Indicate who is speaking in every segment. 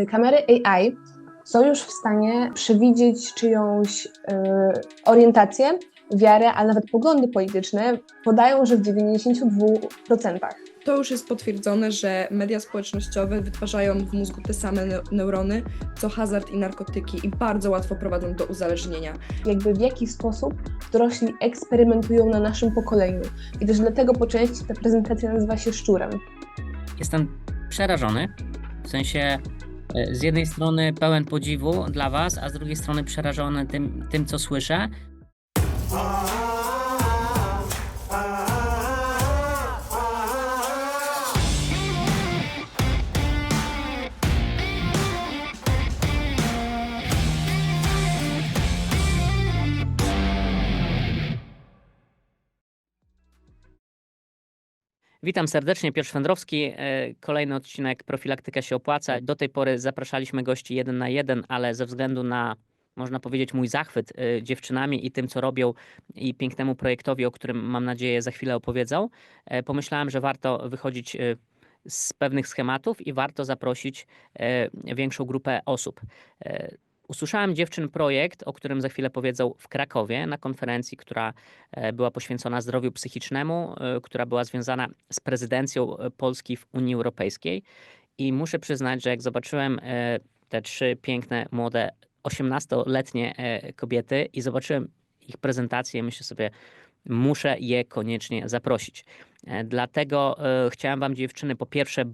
Speaker 1: Kamery AI są już w stanie przewidzieć czyjąś orientację, wiarę, ale nawet poglądy polityczne. Podają, że w 92%.
Speaker 2: To już jest potwierdzone, że media społecznościowe wytwarzają w mózgu te same neurony, co hazard i narkotyki i bardzo łatwo prowadzą do uzależnienia.
Speaker 1: Jakby w jaki sposób dorośli eksperymentują na naszym pokoleniu. I też dlatego po części ta prezentacja nazywa się Szczurem.
Speaker 3: Jestem przerażony, w sensie z jednej strony pełen podziwu dla Was, a z drugiej strony przerażony tym co słyszę. Witam serdecznie, Piotr Szwendrowski. Kolejny odcinek Profilaktyka się opłaca. Do tej pory zapraszaliśmy gości 1 na 1, ale ze względu na, można powiedzieć, mój zachwyt dziewczynami i tym, co robią i pięknemu projektowi, o którym mam nadzieję za chwilę opowiedzą, pomyślałem, że warto wychodzić z pewnych schematów i warto zaprosić większą grupę osób. Usłyszałem dziewczyn projekt, o którym za chwilę powiedzą, w Krakowie na konferencji, która była poświęcona zdrowiu psychicznemu, która była związana z prezydencją Polski w Unii Europejskiej. I muszę przyznać, że jak zobaczyłem te 3 piękne, młode, 18-letnie kobiety i zobaczyłem ich prezentację, myślę sobie, muszę je koniecznie zaprosić. Dlatego chciałem Wam, dziewczyny, po pierwsze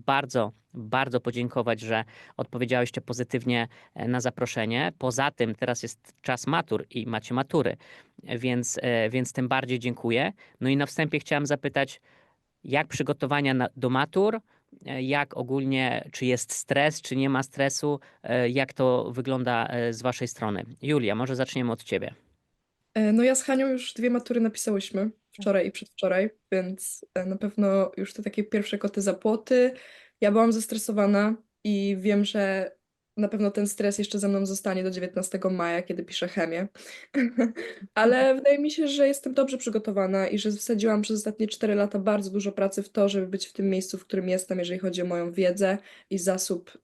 Speaker 3: bardzo podziękować, że odpowiedziałyście pozytywnie na zaproszenie. Poza tym teraz jest czas matur i macie matury, więc tym bardziej dziękuję. No i na wstępie chciałem zapytać, jak przygotowania do matur, jak ogólnie, czy jest stres, czy nie ma stresu, jak to wygląda z Waszej strony? Julia, może zaczniemy od Ciebie.
Speaker 2: No ja z Hanią już 2 matury napisałyśmy, wczoraj i przedwczoraj, więc na pewno już te takie pierwsze koty za płoty. Ja byłam zestresowana i wiem, że na pewno ten stres jeszcze ze mną zostanie do 19 maja, kiedy piszę chemię. Ale wydaje mi się, że jestem dobrze przygotowana i że wsadziłam przez ostatnie 4 lata bardzo dużo pracy w to, żeby być w tym miejscu, w którym jestem, jeżeli chodzi o moją wiedzę i zasób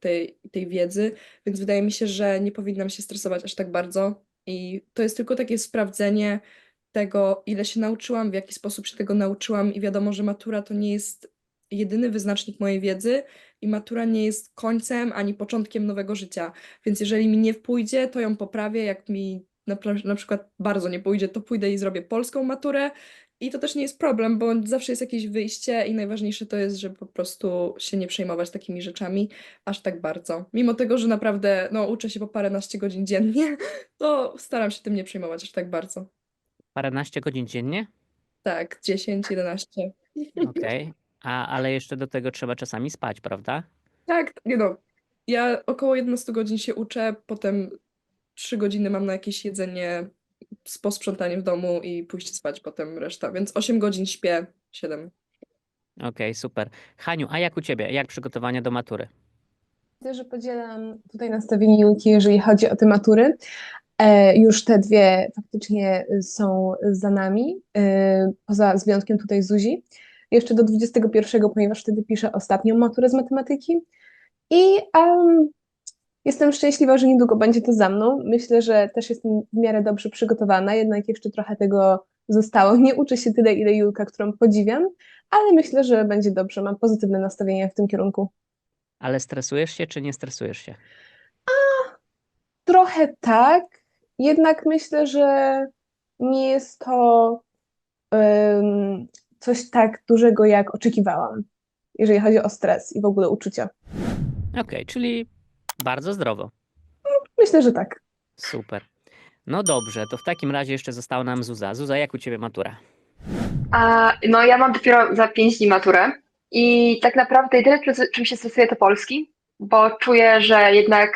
Speaker 2: tej wiedzy, więc wydaje mi się, że nie powinnam się stresować aż tak bardzo. I to jest tylko takie sprawdzenie tego, ile się nauczyłam, w jaki sposób się tego nauczyłam i wiadomo, że matura to nie jest jedyny wyznacznik mojej wiedzy i matura nie jest końcem ani początkiem nowego życia, więc jeżeli mi nie pójdzie, to ją poprawię, jak mi na przykład bardzo nie pójdzie, to pójdę i zrobię polską maturę i to też nie jest problem, bo zawsze jest jakieś wyjście i najważniejsze to jest, żeby po prostu się nie przejmować takimi rzeczami aż tak bardzo. Mimo tego, że naprawdę uczę się po paręnaście godzin dziennie, to staram się tym nie przejmować aż tak bardzo.
Speaker 3: Paręnaście godzin dziennie?
Speaker 2: Tak, 10, 11.
Speaker 3: Okej. Ale jeszcze do tego trzeba czasami spać, prawda?
Speaker 2: Tak, nie no. Ja około 11 godzin się uczę, potem 3 godziny mam na jakieś jedzenie z posprzątaniem w domu i pójście spać potem reszta, więc 8 godzin śpię, 7.
Speaker 3: Okej, super. Haniu, a jak u Ciebie? Jak przygotowania do matury?
Speaker 1: Myślę, że podzielam tutaj nastawienie Julki, jeżeli chodzi o te matury. Już te 2 faktycznie są za nami, z wyjątkiem tutaj Zuzi. Jeszcze do 21, ponieważ wtedy piszę ostatnią maturę z matematyki. I jestem szczęśliwa, że niedługo będzie to za mną. Myślę, że też jestem w miarę dobrze przygotowana, jednak jeszcze trochę tego zostało. Nie uczę się tyle, ile Julka, którą podziwiam, ale myślę, że będzie dobrze. Mam pozytywne nastawienie w tym kierunku.
Speaker 3: Ale stresujesz się, czy nie stresujesz się?
Speaker 1: Trochę tak, jednak myślę, że nie jest to coś tak dużego, jak oczekiwałam, jeżeli chodzi o stres i w ogóle uczucia.
Speaker 3: Okej, czyli bardzo zdrowo.
Speaker 1: Myślę, że tak.
Speaker 3: Super. No dobrze, to w takim razie jeszcze została nam Zuza. Zuza, jak u Ciebie matura?
Speaker 4: No ja mam dopiero za 5 dni maturę i tak naprawdę jedyne, czym się stresuję, to polski, bo czuję, że jednak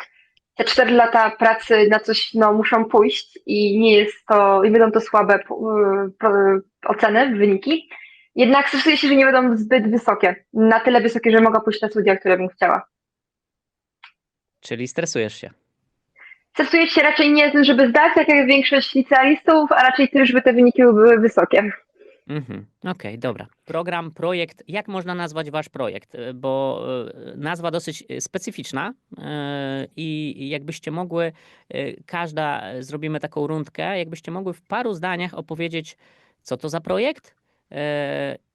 Speaker 4: te 4 lata pracy na coś muszą pójść i nie będą to słabe oceny, wyniki. Jednak stresuję się, że nie będą zbyt wysokie, na tyle wysokie, że mogę pójść na studia, które bym chciała.
Speaker 3: Czyli stresujesz się.
Speaker 4: Stresuję się raczej nie tym, żeby zdać, tak jak większość licealistów, a raczej tym, żeby te wyniki były wysokie.
Speaker 3: Okej, dobra. Program, projekt. Jak można nazwać wasz projekt? Bo nazwa dosyć specyficzna i jakbyście mogły, każda, zrobimy taką rundkę, jakbyście mogły w paru zdaniach opowiedzieć, co to za projekt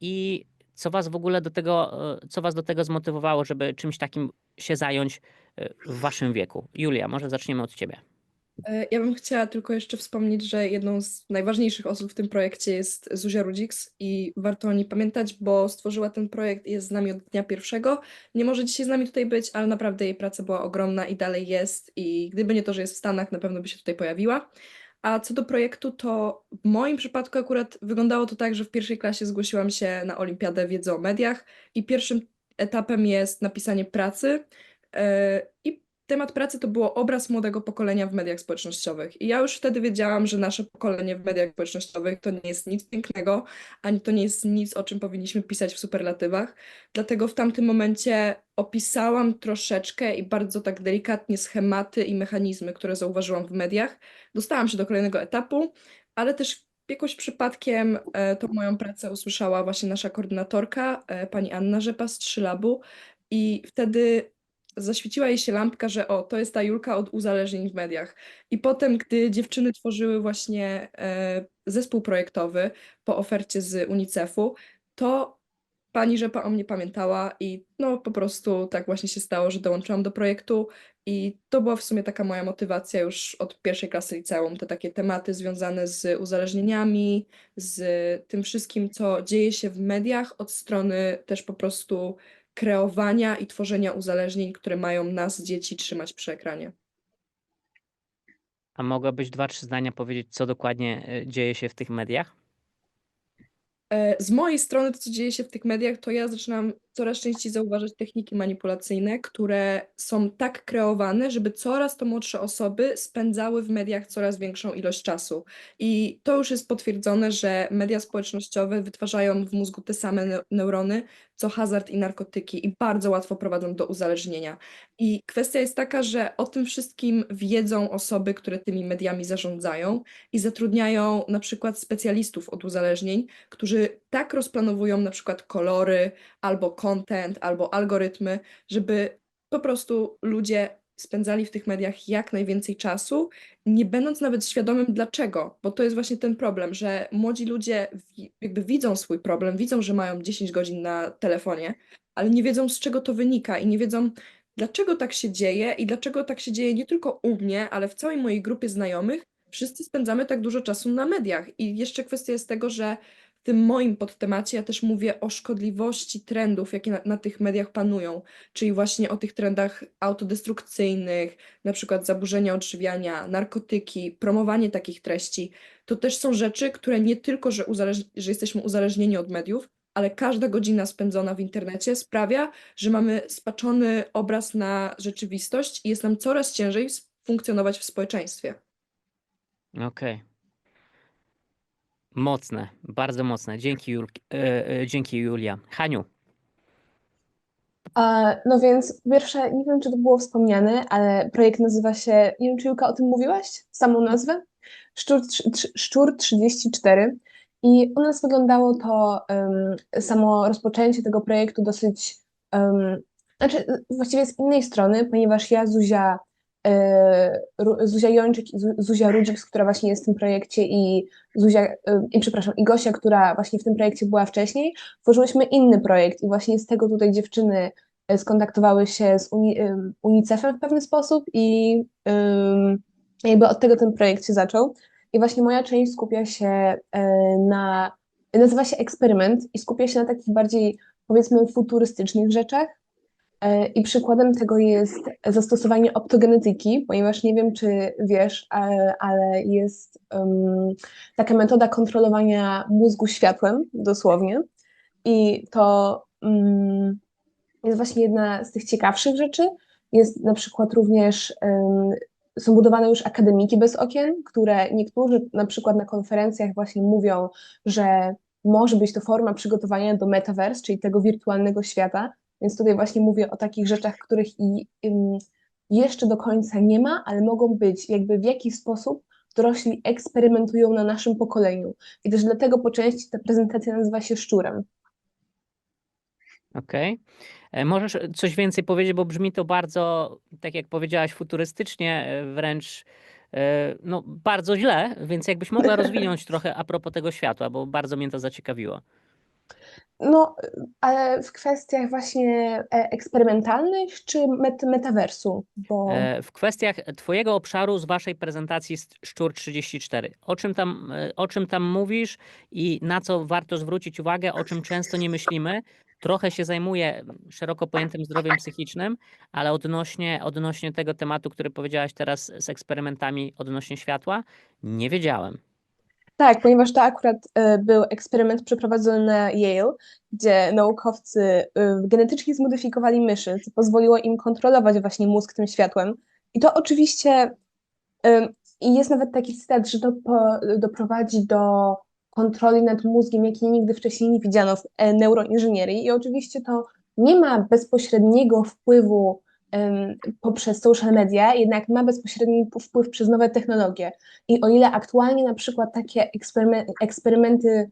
Speaker 3: i co was w ogóle do tego, co was do tego zmotywowało, żeby czymś takim się zająć w waszym wieku. Julia, może zaczniemy od ciebie.
Speaker 2: Ja bym chciała tylko jeszcze wspomnieć, że jedną z najważniejszych osób w tym projekcie jest Zuzia Rudziks i warto o niej pamiętać, bo stworzyła ten projekt i jest z nami od dnia pierwszego. Nie może dzisiaj z nami tutaj być, ale naprawdę jej praca była ogromna i dalej jest i gdyby nie to, że jest w Stanach, na pewno by się tutaj pojawiła. A co do projektu, to w moim przypadku akurat wyglądało to tak, że w pierwszej klasie zgłosiłam się na Olimpiadę Wiedzy o Mediach i pierwszym etapem jest napisanie pracy. I temat pracy to było obraz młodego pokolenia w mediach społecznościowych. I ja już wtedy wiedziałam, że nasze pokolenie w mediach społecznościowych to nie jest nic pięknego, ani to nie jest nic, o czym powinniśmy pisać w superlatywach. Dlatego w tamtym momencie opisałam troszeczkę i bardzo tak delikatnie schematy i mechanizmy, które zauważyłam w mediach. Dostałam się do kolejnego etapu, ale też jakoś przypadkiem tą moją pracę usłyszała właśnie nasza koordynatorka, pani Anna Rzepa z 3Labu i wtedy zaświeciła jej się lampka, że o, to jest ta Julka od uzależnień w mediach. I potem, gdy dziewczyny tworzyły właśnie zespół projektowy po ofercie z UNICEF-u, to pani Rzepa o mnie pamiętała i no po prostu tak właśnie się stało, że dołączyłam do projektu i to była w sumie taka moja motywacja już od pierwszej klasy liceum, te takie tematy związane z uzależnieniami, z tym wszystkim, co dzieje się w mediach od strony też po prostu kreowania i tworzenia uzależnień, które mają nas, dzieci, trzymać przy ekranie.
Speaker 3: A mogłabyś 2-3 zdania powiedzieć, co dokładnie dzieje się w tych mediach?
Speaker 2: Z mojej strony to, co dzieje się w tych mediach, to ja zaczynam coraz częściej zauważać techniki manipulacyjne, które są tak kreowane, żeby coraz to młodsze osoby spędzały w mediach coraz większą ilość czasu. I to już jest potwierdzone, że media społecznościowe wytwarzają w mózgu te same neurony, co hazard i narkotyki i bardzo łatwo prowadzą do uzależnienia. I kwestia jest taka, że o tym wszystkim wiedzą osoby, które tymi mediami zarządzają i zatrudniają na przykład specjalistów od uzależnień, którzy tak rozplanowują na przykład kolory, albo content, albo algorytmy, żeby po prostu ludzie spędzali w tych mediach jak najwięcej czasu, nie będąc nawet świadomym dlaczego, bo to jest właśnie ten problem, że młodzi ludzie jakby widzą swój problem, widzą, że mają 10 godzin na telefonie, ale nie wiedzą z czego to wynika i nie wiedzą dlaczego tak się dzieje i dlaczego tak się dzieje nie tylko u mnie, ale w całej mojej grupie znajomych. Wszyscy spędzamy tak dużo czasu na mediach. I jeszcze kwestia jest tego, że w tym moim podtemacie ja też mówię o szkodliwości trendów, jakie na tych mediach panują, czyli właśnie o tych trendach autodestrukcyjnych, na przykład zaburzenia odżywiania, narkotyki, promowanie takich treści. To też są rzeczy, które nie tylko, że jesteśmy uzależnieni od mediów, ale każda godzina spędzona w internecie sprawia, że mamy spaczony obraz na rzeczywistość i jest nam coraz ciężej funkcjonować w społeczeństwie.
Speaker 3: Okej. Mocne, bardzo mocne. Dzięki Julia. Haniu,
Speaker 1: No więc po pierwsze, nie wiem, czy to było wspomniane, ale projekt nazywa się, nie wiem, czy Julka o tym mówiłaś, samą nazwę? Szczur 34. I u nas wyglądało to samo rozpoczęcie tego projektu dosyć, znaczy właściwie z innej strony, ponieważ ja, Zuzia Jończyk i Zuzia Rudziks, która właśnie jest w tym projekcie i Gosia, która właśnie w tym projekcie była wcześniej, tworzyłyśmy inny projekt i właśnie z tego tutaj dziewczyny skontaktowały się z UNICEF-em w pewien sposób i jakby od tego ten projekt się zaczął. I właśnie moja część skupia się nazywa się Eksperyment i skupia się na takich bardziej, powiedzmy, futurystycznych rzeczach. I przykładem tego jest zastosowanie optogenetyki, ponieważ nie wiem, czy wiesz, ale jest taka metoda kontrolowania mózgu światłem, dosłownie. I to jest właśnie jedna z tych ciekawszych rzeczy. Jest na przykład również, są budowane już akademiki bez okien, które niektórzy na przykład na konferencjach właśnie mówią, że może być to forma przygotowania do metaverse, czyli tego wirtualnego świata. Więc tutaj właśnie mówię o takich rzeczach, których jeszcze do końca nie ma, ale mogą być, jakby w jakiś sposób dorośli eksperymentują na naszym pokoleniu. I też dlatego po części ta prezentacja nazywa się Szczurem.
Speaker 3: Okej. Możesz coś więcej powiedzieć, bo brzmi to bardzo, tak jak powiedziałaś, futurystycznie, wręcz no, bardzo źle, więc jakbyś mogła rozwinąć trochę a propos tego światła, bo bardzo mnie to zaciekawiło.
Speaker 1: No, ale w kwestiach właśnie eksperymentalnych czy metaversu? Bo
Speaker 3: W kwestiach twojego obszaru z waszej prezentacji Szczur 34, o czym tam mówisz i na co warto zwrócić uwagę, o czym często nie myślimy? Trochę się zajmuję szeroko pojętym zdrowiem psychicznym, ale odnośnie tego tematu, który powiedziałaś teraz z eksperymentami odnośnie światła, nie wiedziałem.
Speaker 1: tak, ponieważ to akurat był eksperyment przeprowadzony na Yale, gdzie naukowcy genetycznie zmodyfikowali myszy, co pozwoliło im kontrolować właśnie mózg tym światłem. I to oczywiście i jest nawet taki cytat, że to doprowadzi do kontroli nad mózgiem, jakiej nigdy wcześniej nie widziano w neuroinżynierii. I oczywiście to nie ma bezpośredniego wpływu poprzez social media, jednak ma bezpośredni wpływ przez nowe technologie. I o ile aktualnie na przykład takie eksperymenty,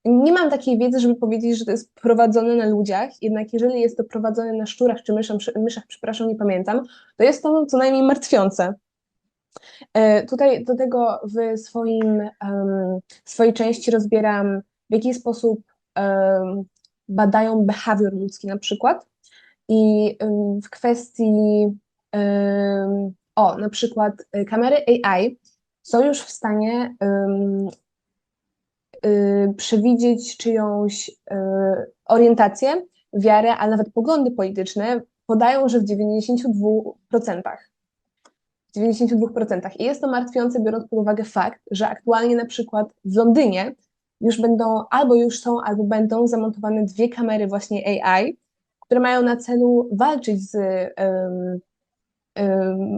Speaker 1: nie mam takiej wiedzy, żeby powiedzieć, że to jest prowadzone na ludziach, jednak jeżeli jest to prowadzone na szczurach czy myszach, przepraszam, nie pamiętam, to jest to co najmniej martwiące. Tutaj do tego w swojej części rozbieram, w jaki sposób badają behawior ludzki na przykład i w kwestii na przykład kamery AI są już w stanie przewidzieć czyjąś orientację, wiarę, a nawet poglądy polityczne, podają, że w 92%. W 92%. I jest to martwiące, biorąc pod uwagę fakt, że aktualnie na przykład w Londynie już będą, albo już są, albo będą zamontowane 2 kamery właśnie AI, które mają na celu walczyć z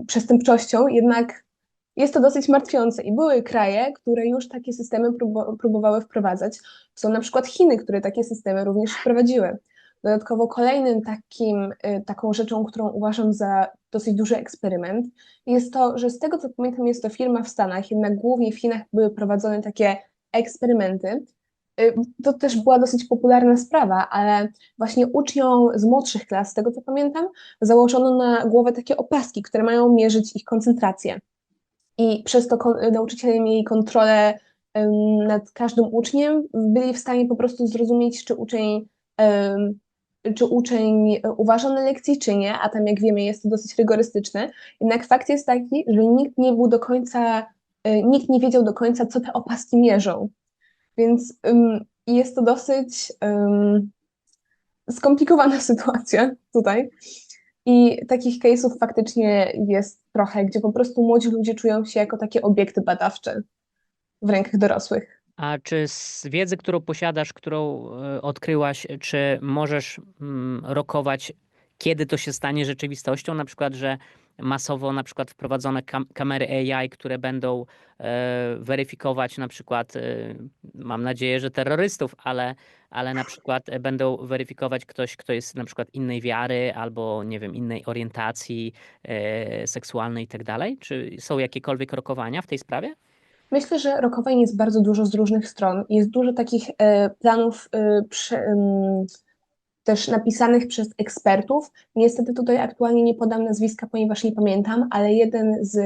Speaker 1: przestępczością, jednak jest to dosyć martwiące i były kraje, które już takie systemy próbowały wprowadzać. Są na przykład Chiny, które takie systemy również wprowadziły. Dodatkowo kolejnym taką rzeczą, którą uważam za dosyć duży eksperyment, jest to, że z tego co pamiętam jest to firma w Stanach, jednak głównie w Chinach były prowadzone takie eksperymenty. To też była dosyć popularna sprawa, ale właśnie uczniom z młodszych klas, z tego co pamiętam, założono na głowę takie opaski, które mają mierzyć ich koncentrację. I przez to nauczyciele mieli kontrolę nad każdym uczniem, byli w stanie po prostu zrozumieć, czy uczeń uważa na lekcji, czy nie, a tam jak wiemy jest to dosyć rygorystyczne. Jednak fakt jest taki, że nikt nie wiedział do końca, co te opaski mierzą. Więc jest to dosyć skomplikowana sytuacja tutaj. I takich case'ów faktycznie jest trochę, gdzie po prostu młodzi ludzie czują się jako takie obiekty badawcze w rękach dorosłych.
Speaker 3: A czy z wiedzy, którą posiadasz, którą odkryłaś, czy możesz rokować, kiedy to się stanie rzeczywistością? Na przykład, że masowo na przykład wprowadzone kamery AI, które będą weryfikować na przykład, mam nadzieję, że terrorystów, ale na przykład będą weryfikować ktoś, kto jest na przykład innej wiary albo nie wiem, innej orientacji seksualnej i tak dalej? Czy są jakiekolwiek rokowania w tej sprawie?
Speaker 1: Myślę, że rokowań jest bardzo dużo z różnych stron. Jest dużo takich planów też napisanych przez ekspertów. Niestety tutaj aktualnie nie podam nazwiska, ponieważ nie pamiętam, ale jeden z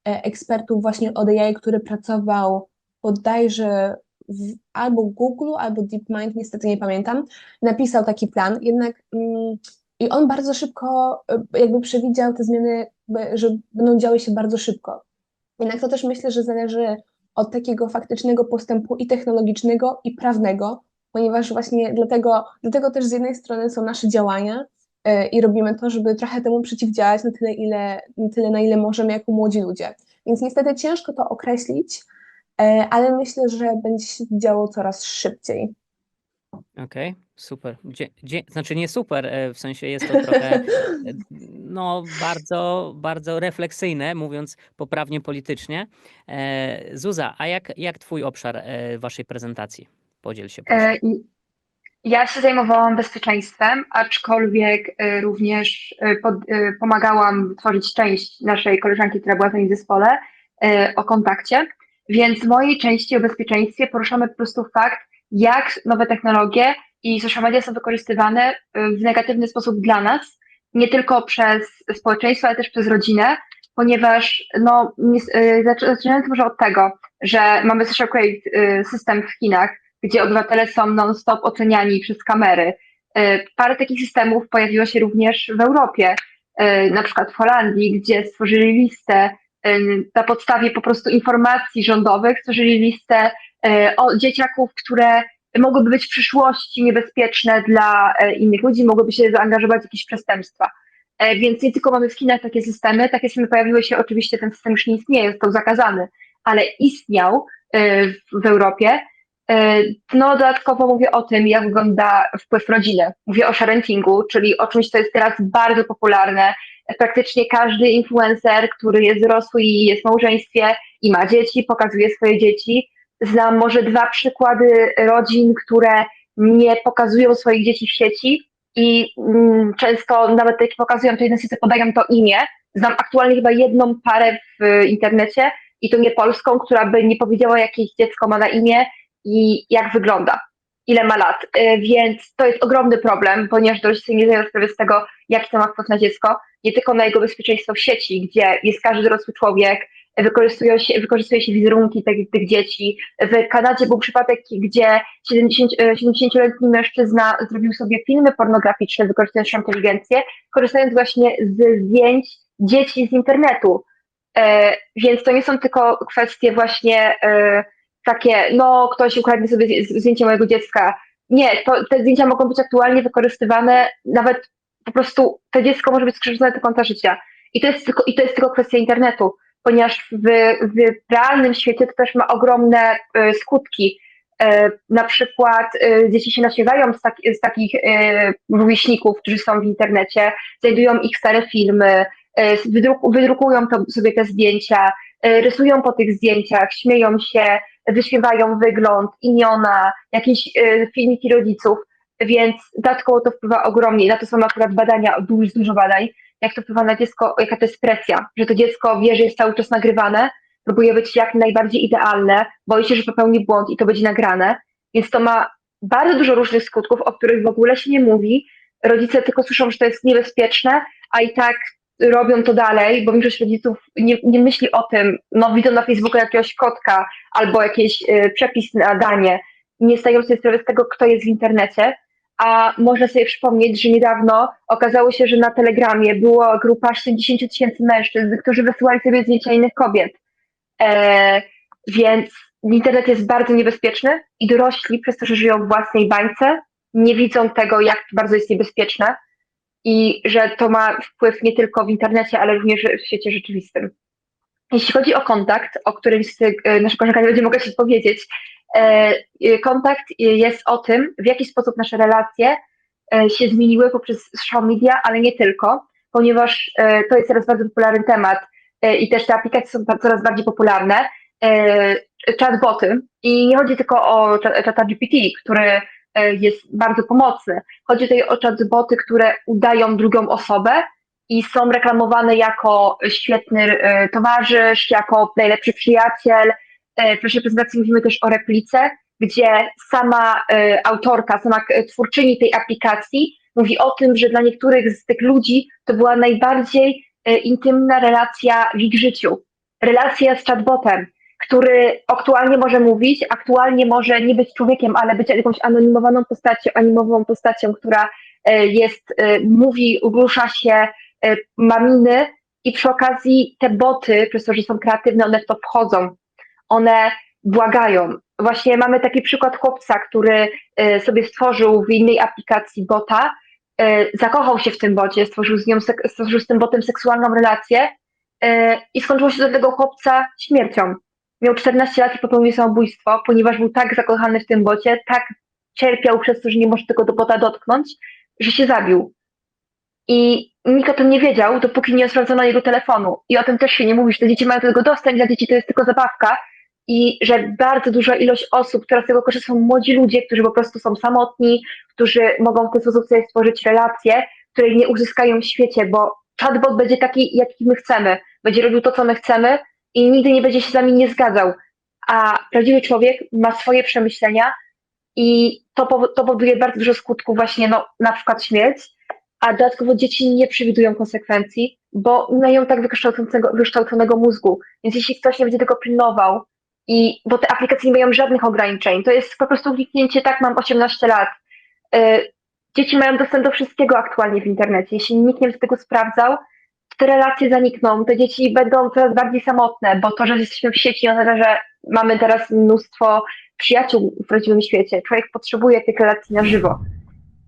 Speaker 1: ekspertów właśnie od AI, który pracował bodajże albo Google, albo DeepMind, niestety nie pamiętam, napisał taki plan, jednak i on bardzo szybko jakby przewidział te zmiany, że będą działy się bardzo szybko. Jednak to też myślę, że zależy od takiego faktycznego postępu i technologicznego, i prawnego, ponieważ właśnie dlatego też z jednej strony są nasze działania i robimy to, żeby trochę temu przeciwdziałać na tyle, na ile możemy jako młodzi ludzie. Więc niestety ciężko to określić, ale myślę, że będzie się działo coraz szybciej.
Speaker 3: Okej, super. Znaczy nie super, w sensie jest to trochę no, bardzo, bardzo refleksyjne, mówiąc poprawnie politycznie. Zuza, a jak twój obszar waszej prezentacji? Podziel się proszę.
Speaker 4: Ja się zajmowałam bezpieczeństwem, aczkolwiek również pomagałam tworzyć część naszej koleżanki, która była w tym zespole, o kontakcie, więc w mojej części o bezpieczeństwie poruszamy po prostu fakt, jak nowe technologie i social media są wykorzystywane w negatywny sposób dla nas, nie tylko przez społeczeństwo, ale też przez rodzinę, ponieważ zaczynając może od tego, że mamy social credit system w Chinach, gdzie obywatele są non-stop oceniani przez kamery. Parę takich systemów pojawiło się również w Europie, na przykład w Holandii, gdzie stworzyli listę na podstawie po prostu informacji rządowych, stworzyli listę o dzieciaków, które mogłyby być w przyszłości niebezpieczne dla innych ludzi, mogłyby się zaangażować w jakieś przestępstwa. Więc nie tylko mamy w Chinach takie systemy pojawiły się, oczywiście ten system już nie istnieje, został zakazany, ale istniał w Europie. No dodatkowo mówię o tym, jak wygląda wpływ rodziny. Mówię o sharentingu, czyli o czymś, co jest teraz bardzo popularne. Praktycznie każdy influencer, który jest dorosły i jest w małżeństwie i ma dzieci, pokazuje swoje dzieci. Znam może 2 przykłady rodzin, które nie pokazują swoich dzieci w sieci i często nawet jak pokazują, to jednostka podają to imię. Znam aktualnie chyba jedną parę w internecie i to nie polską, która by nie powiedziała, jakie dziecko ma na imię i jak wygląda, ile ma lat. Więc to jest ogromny problem, ponieważ rodzice nie zdają sprawy z tego, jaki to ma wpływ na dziecko, nie tylko na jego bezpieczeństwo w sieci, gdzie jest każdy dorosły człowiek, wykorzystuje się wizerunki tych dzieci. W Kanadzie był przypadek, gdzie 70-letni mężczyzna zrobił sobie filmy pornograficzne, wykorzystując sztuczną inteligencję, korzystając właśnie z zdjęć dzieci z internetu. Więc to nie są tylko kwestie właśnie takie, no ktoś ukradnie sobie zdjęcie mojego dziecka. Nie, te zdjęcia mogą być aktualnie wykorzystywane, nawet po prostu to dziecko może być skrzywdzone do końca życia. I to jest tylko kwestia internetu, ponieważ w realnym świecie to też ma ogromne skutki. Na przykład dzieci się naśmiewają z takich rówieśników, którzy są w internecie, znajdują ich stare filmy, wydrukują sobie te zdjęcia, rysują po tych zdjęciach, śmieją się, wyśmiewają wygląd, imiona, jakieś filmiki rodziców, więc dodatkowo to wpływa ogromnie. Na to są akurat badania, dużo badań, jak to wpływa na dziecko, jaka to jest presja, że to dziecko wie, że jest cały czas nagrywane, próbuje być jak najbardziej idealne, boi się, że popełni błąd i to będzie nagrane, więc to ma bardzo dużo różnych skutków, o których w ogóle się nie mówi. Rodzice tylko słyszą, że to jest niebezpieczne, a i tak robią to dalej, bo większość rodziców nie myśli o tym, no widzą na Facebooku jakiegoś kotka albo jakiś przepis na danie, nie zdają sobie sprawy z tego, kto jest w internecie, a można sobie przypomnieć, że niedawno okazało się, że na Telegramie była grupa 70 000 mężczyzn, którzy wysyłali sobie zdjęcia innych kobiet. Więc internet jest bardzo niebezpieczny i dorośli, przez to, że żyją w własnej bańce, nie widzą tego, jak bardzo jest niebezpieczne i że to ma wpływ nie tylko w internecie, ale również w świecie rzeczywistym. Jeśli chodzi o kontakt, o którym nasza koleżanka nie będzie mogła się powiedzieć, kontakt jest o tym, w jaki sposób nasze relacje się zmieniły poprzez social media, ale nie tylko, ponieważ to jest teraz bardzo popularny temat i też te aplikacje są coraz bardziej popularne. Chatboty i nie chodzi tylko o ChatGPT, który jest bardzo pomocny. Chodzi tutaj o chatboty, które udają drugą osobę i są reklamowane jako świetny towarzysz, jako najlepszy przyjaciel. W naszej prezentacji mówimy też o replice, gdzie sama autorka, sama twórczyni tej aplikacji mówi o tym, że dla niektórych z tych ludzi to była najbardziej intymna relacja w ich życiu. Relacja z chatbotem, który aktualnie może mówić, aktualnie może nie być człowiekiem, ale być jakąś anonimową postacią, która mówi, rusza się, ma miny i przy okazji te boty, przez to, że są kreatywne, one w to wchodzą. One błagają. Właśnie mamy taki przykład chłopca, który sobie stworzył w innej aplikacji bota, zakochał się w tym bocie, stworzył z tym botem seksualną relację i skończyło się dla tego chłopca śmiercią. Miał 14 lat i popełnił samobójstwo, ponieważ był tak zakochany w tym bocie, tak cierpiał przez to, że nie może tego bota dotknąć, że się zabił. I nikt o tym nie wiedział, dopóki nie sprawdzono jego telefonu. I o tym też się nie mówi, że te dzieci mają do tego dostęp, dla dzieci to jest tylko zabawka i że bardzo duża ilość osób, która z tego korzysta, są młodzi ludzie, którzy po prostu są samotni, którzy mogą w ten sposób sobie stworzyć relacje, której nie uzyskają w świecie, bo chatbot będzie taki, jaki my chcemy. Będzie robił to, co my chcemy i nigdy nie będzie się z nami nie zgadzał. A prawdziwy człowiek ma swoje przemyślenia i to powoduje bardzo dużo skutków, właśnie no, na przykład śmierć, a dodatkowo dzieci nie przewidują konsekwencji, bo mają tak wykształconego mózgu. Więc jeśli ktoś nie będzie tego pilnował, bo te aplikacje nie mają żadnych ograniczeń, to jest po prostu kliknięcie, tak, mam 18 lat. Dzieci mają dostęp do wszystkiego aktualnie w internecie. Jeśli nikt nie będzie tego sprawdzał, te relacje zanikną, te dzieci będą coraz bardziej samotne, bo to, że jesteśmy w sieci, oznacza, że mamy teraz mnóstwo przyjaciół w prawdziwym świecie. Człowiek potrzebuje tych relacji na żywo.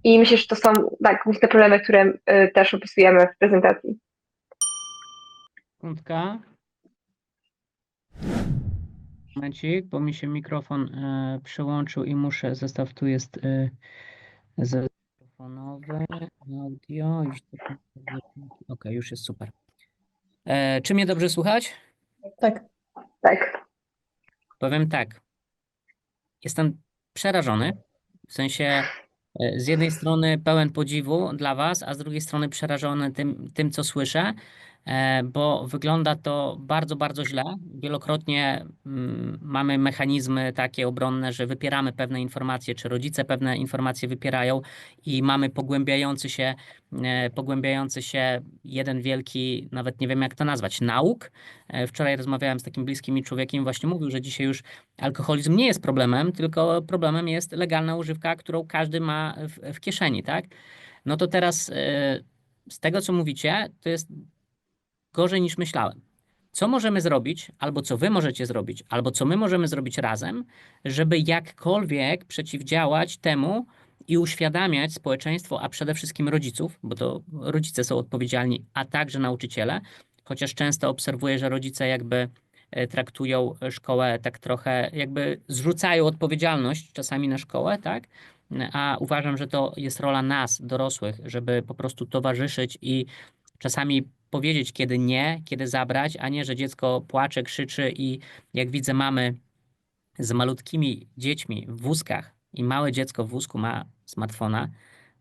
Speaker 4: I myślę, że to są tak główne problemy, które też opisujemy w prezentacji.
Speaker 3: Sekundka. Momencik, bo mi się mikrofon przełączył i muszę, zestaw tu jest zestaw mikrofonowy, audio, okej, już jest super. Czy mnie dobrze słychać?
Speaker 1: Tak.
Speaker 4: Tak.
Speaker 3: Powiem tak, jestem przerażony, w sensie z jednej strony pełen podziwu dla Was, a z drugiej strony przerażony tym co słyszę, bo wygląda to bardzo, bardzo źle. Wielokrotnie mamy mechanizmy takie obronne, że wypieramy pewne informacje, czy rodzice pewne informacje wypierają i mamy pogłębiający się jeden wielki, nawet nie wiem jak to nazwać, nauk. Wczoraj rozmawiałem z takim bliskim mi człowiekiem, właśnie mówił, że dzisiaj już alkoholizm nie jest problemem, tylko problemem jest legalna używka, którą każdy ma w kieszeni, tak? No to teraz z tego, co mówicie, to jest gorzej niż myślałem. Co możemy zrobić, albo co wy możecie zrobić, albo co my możemy zrobić razem, żeby jakkolwiek przeciwdziałać temu i uświadamiać społeczeństwo, a przede wszystkim rodziców, bo to rodzice są odpowiedzialni, a także nauczyciele, chociaż często obserwuję, że rodzice jakby traktują szkołę tak trochę, jakby zrzucają odpowiedzialność czasami na szkołę, tak? A uważam, że to jest rola nas, dorosłych, żeby po prostu towarzyszyć i czasami powiedzieć, kiedy nie, kiedy zabrać, a nie, że dziecko płacze, krzyczy i jak widzę mamy z malutkimi dziećmi w wózkach i małe dziecko w wózku ma smartfona,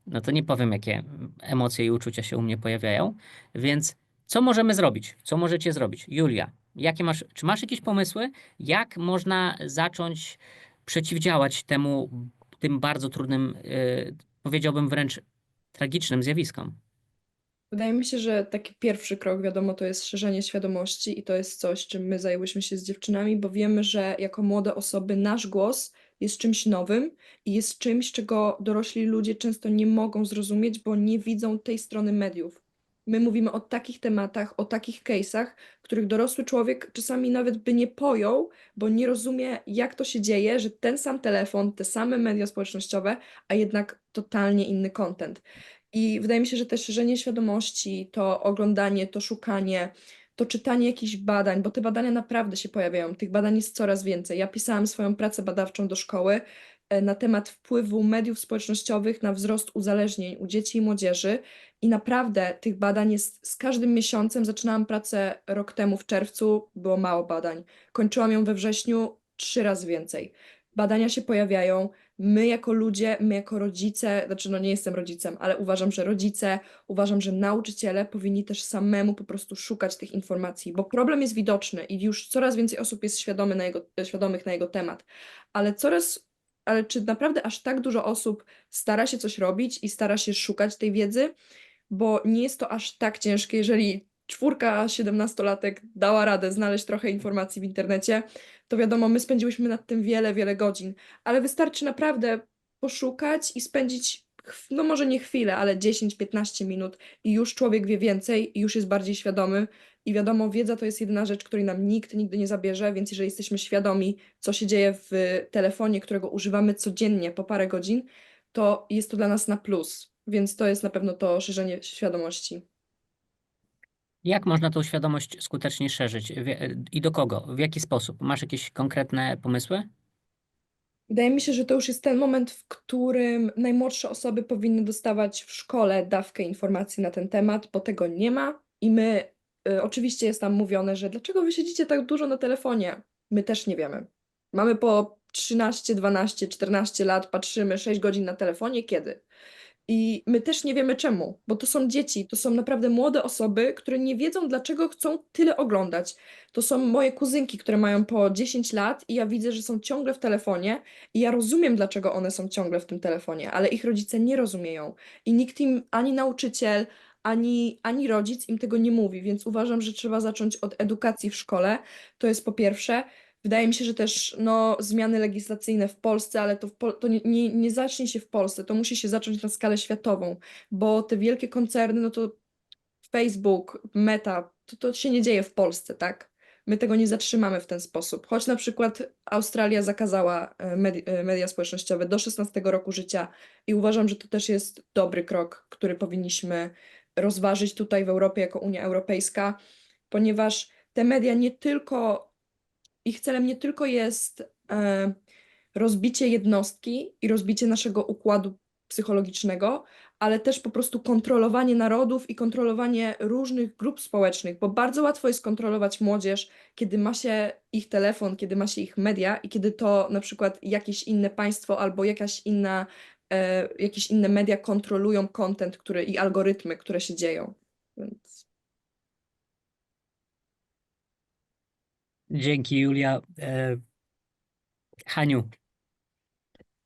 Speaker 3: no to nie powiem, jakie emocje i uczucia się u mnie pojawiają. Więc co możemy zrobić? Co możecie zrobić? Julia, czy masz jakieś pomysły, jak można zacząć przeciwdziałać tym bardzo trudnym, powiedziałbym wręcz tragicznym zjawiskom?
Speaker 2: Wydaje mi się, że taki pierwszy krok, wiadomo, to jest szerzenie świadomości i to jest coś, czym my zajęłyśmy się z dziewczynami, bo wiemy, że jako młode osoby nasz głos jest czymś nowym i jest czymś, czego dorośli ludzie często nie mogą zrozumieć, bo nie widzą tej strony mediów. My mówimy o takich tematach, o takich case'ach, których dorosły człowiek czasami nawet by nie pojął, bo nie rozumie, jak to się dzieje, że ten sam telefon, te same media społecznościowe, a jednak totalnie inny content. I wydaje mi się, że też szerzenie świadomości, to oglądanie, to szukanie, to czytanie jakichś badań, bo te badania naprawdę się pojawiają, tych badań jest coraz więcej. Ja pisałam swoją pracę badawczą do szkoły na temat wpływu mediów społecznościowych na wzrost uzależnień u dzieci i młodzieży i naprawdę tych badań jest z każdym miesiącem. Zaczynałam pracę rok temu w czerwcu, było mało badań. Kończyłam ją we wrześniu, 3 razy więcej. Badania się pojawiają. My jako ludzie, my jako rodzice, znaczy no nie jestem rodzicem, ale uważam, że nauczyciele powinni też samemu po prostu szukać tych informacji, bo problem jest widoczny i już coraz więcej osób jest świadomych na jego temat, ale czy naprawdę aż tak dużo osób stara się coś robić i stara się szukać tej wiedzy? Bo nie jest to aż tak ciężkie, jeżeli 4 17-latek dała radę znaleźć trochę informacji w internecie, to wiadomo, my spędziłyśmy nad tym wiele, wiele godzin, ale wystarczy naprawdę poszukać i spędzić, no może nie chwilę, ale 10-15 minut i już człowiek wie więcej i już jest bardziej świadomy. I wiadomo, wiedza to jest jedyna rzecz, której nam nikt nigdy nie zabierze, więc jeżeli jesteśmy świadomi, co się dzieje w telefonie, którego używamy codziennie po parę godzin, to jest to dla nas na plus. Więc to jest na pewno to szerzenie świadomości.
Speaker 3: Jak można tą świadomość skutecznie szerzyć i do kogo? W jaki sposób? Masz jakieś konkretne pomysły?
Speaker 2: Wydaje mi się, że to już jest ten moment, w którym najmłodsze osoby powinny dostawać w szkole dawkę informacji na ten temat, bo tego nie ma i my, oczywiście jest tam mówione, że dlaczego wy siedzicie tak dużo na telefonie? My też nie wiemy. Mamy po 13, 12, 14 lat, patrzymy 6 godzin na telefonie, kiedy? I my też nie wiemy czemu, bo to są dzieci, to są naprawdę młode osoby, które nie wiedzą, dlaczego chcą tyle oglądać. To są moje kuzynki, które mają po 10 lat i ja widzę, że są ciągle w telefonie i ja rozumiem, dlaczego one są ciągle w tym telefonie, ale ich rodzice nie rozumieją. I nikt im, ani nauczyciel, ani rodzic im tego nie mówi, więc uważam, że trzeba zacząć od edukacji w szkole. To jest po pierwsze. Wydaje mi się, że też zmiany legislacyjne w Polsce, ale to nie zacznie się w Polsce, to musi się zacząć na skalę światową, bo te wielkie koncerny, no to Facebook, Meta, to się nie dzieje w Polsce, tak? My tego nie zatrzymamy w ten sposób. Choć na przykład Australia zakazała media społecznościowe do 16 roku życia i uważam, że to też jest dobry krok, który powinniśmy rozważyć tutaj w Europie jako Unia Europejska, ponieważ te media ich celem nie tylko jest rozbicie jednostki i rozbicie naszego układu psychologicznego, ale też po prostu kontrolowanie narodów i kontrolowanie różnych grup społecznych, bo bardzo łatwo jest kontrolować młodzież, kiedy ma się ich telefon, kiedy ma się ich media i kiedy to na przykład jakieś inne państwo albo jakieś inne media kontrolują content, i algorytmy, które się dzieją. Więc...
Speaker 5: Dzięki, Julia. Haniu,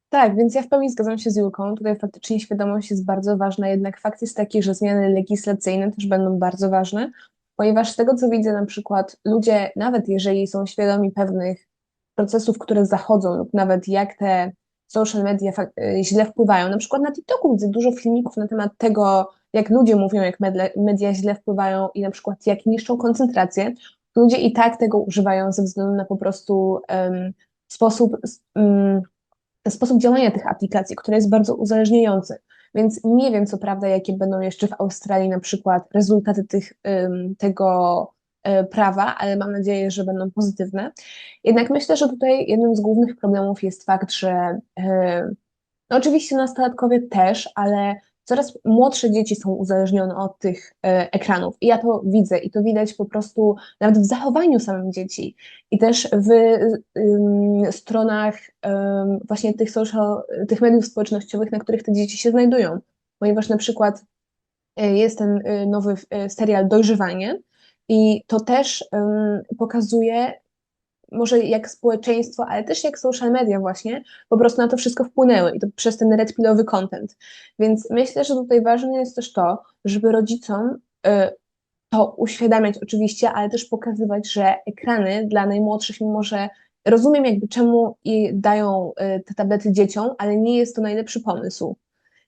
Speaker 1: Tak, więc ja w pełni zgadzam się z Julką. Tutaj faktycznie świadomość jest bardzo ważna, jednak fakt jest taki, że zmiany legislacyjne też będą bardzo ważne, ponieważ z tego, co widzę, na przykład ludzie, nawet jeżeli są świadomi pewnych procesów, które zachodzą, lub nawet jak te social media źle wpływają, na przykład na TikToku widzę dużo filmików na temat tego, jak ludzie mówią, jak media źle wpływają i na przykład jak niszczą koncentrację, ludzie i tak tego używają ze względu na po prostu sposób sposób działania tych aplikacji, który jest bardzo uzależniający. Więc nie wiem, co prawda, jakie będą jeszcze w Australii na przykład rezultaty tego prawa, ale mam nadzieję, że będą pozytywne. Jednak myślę, że tutaj jednym z głównych problemów jest fakt, że no oczywiście nastolatkowie też, ale coraz młodsze dzieci są uzależnione od tych ekranów. I ja to widzę i to widać po prostu nawet w zachowaniu samym dzieci. I też w stronach właśnie tych mediów społecznościowych, na których te dzieci się znajdują. Ponieważ na przykład jest ten nowy serial Dojrzewanie i to też pokazuje może jak społeczeństwo, ale też jak social media właśnie, po prostu na to wszystko wpłynęły i to przez ten red pillowy content. Więc myślę, że tutaj ważne jest też to, żeby rodzicom to uświadamiać oczywiście, ale też pokazywać, że ekrany dla najmłodszych, mimo że rozumiem jakby czemu dają te tablety dzieciom, ale nie jest to najlepszy pomysł.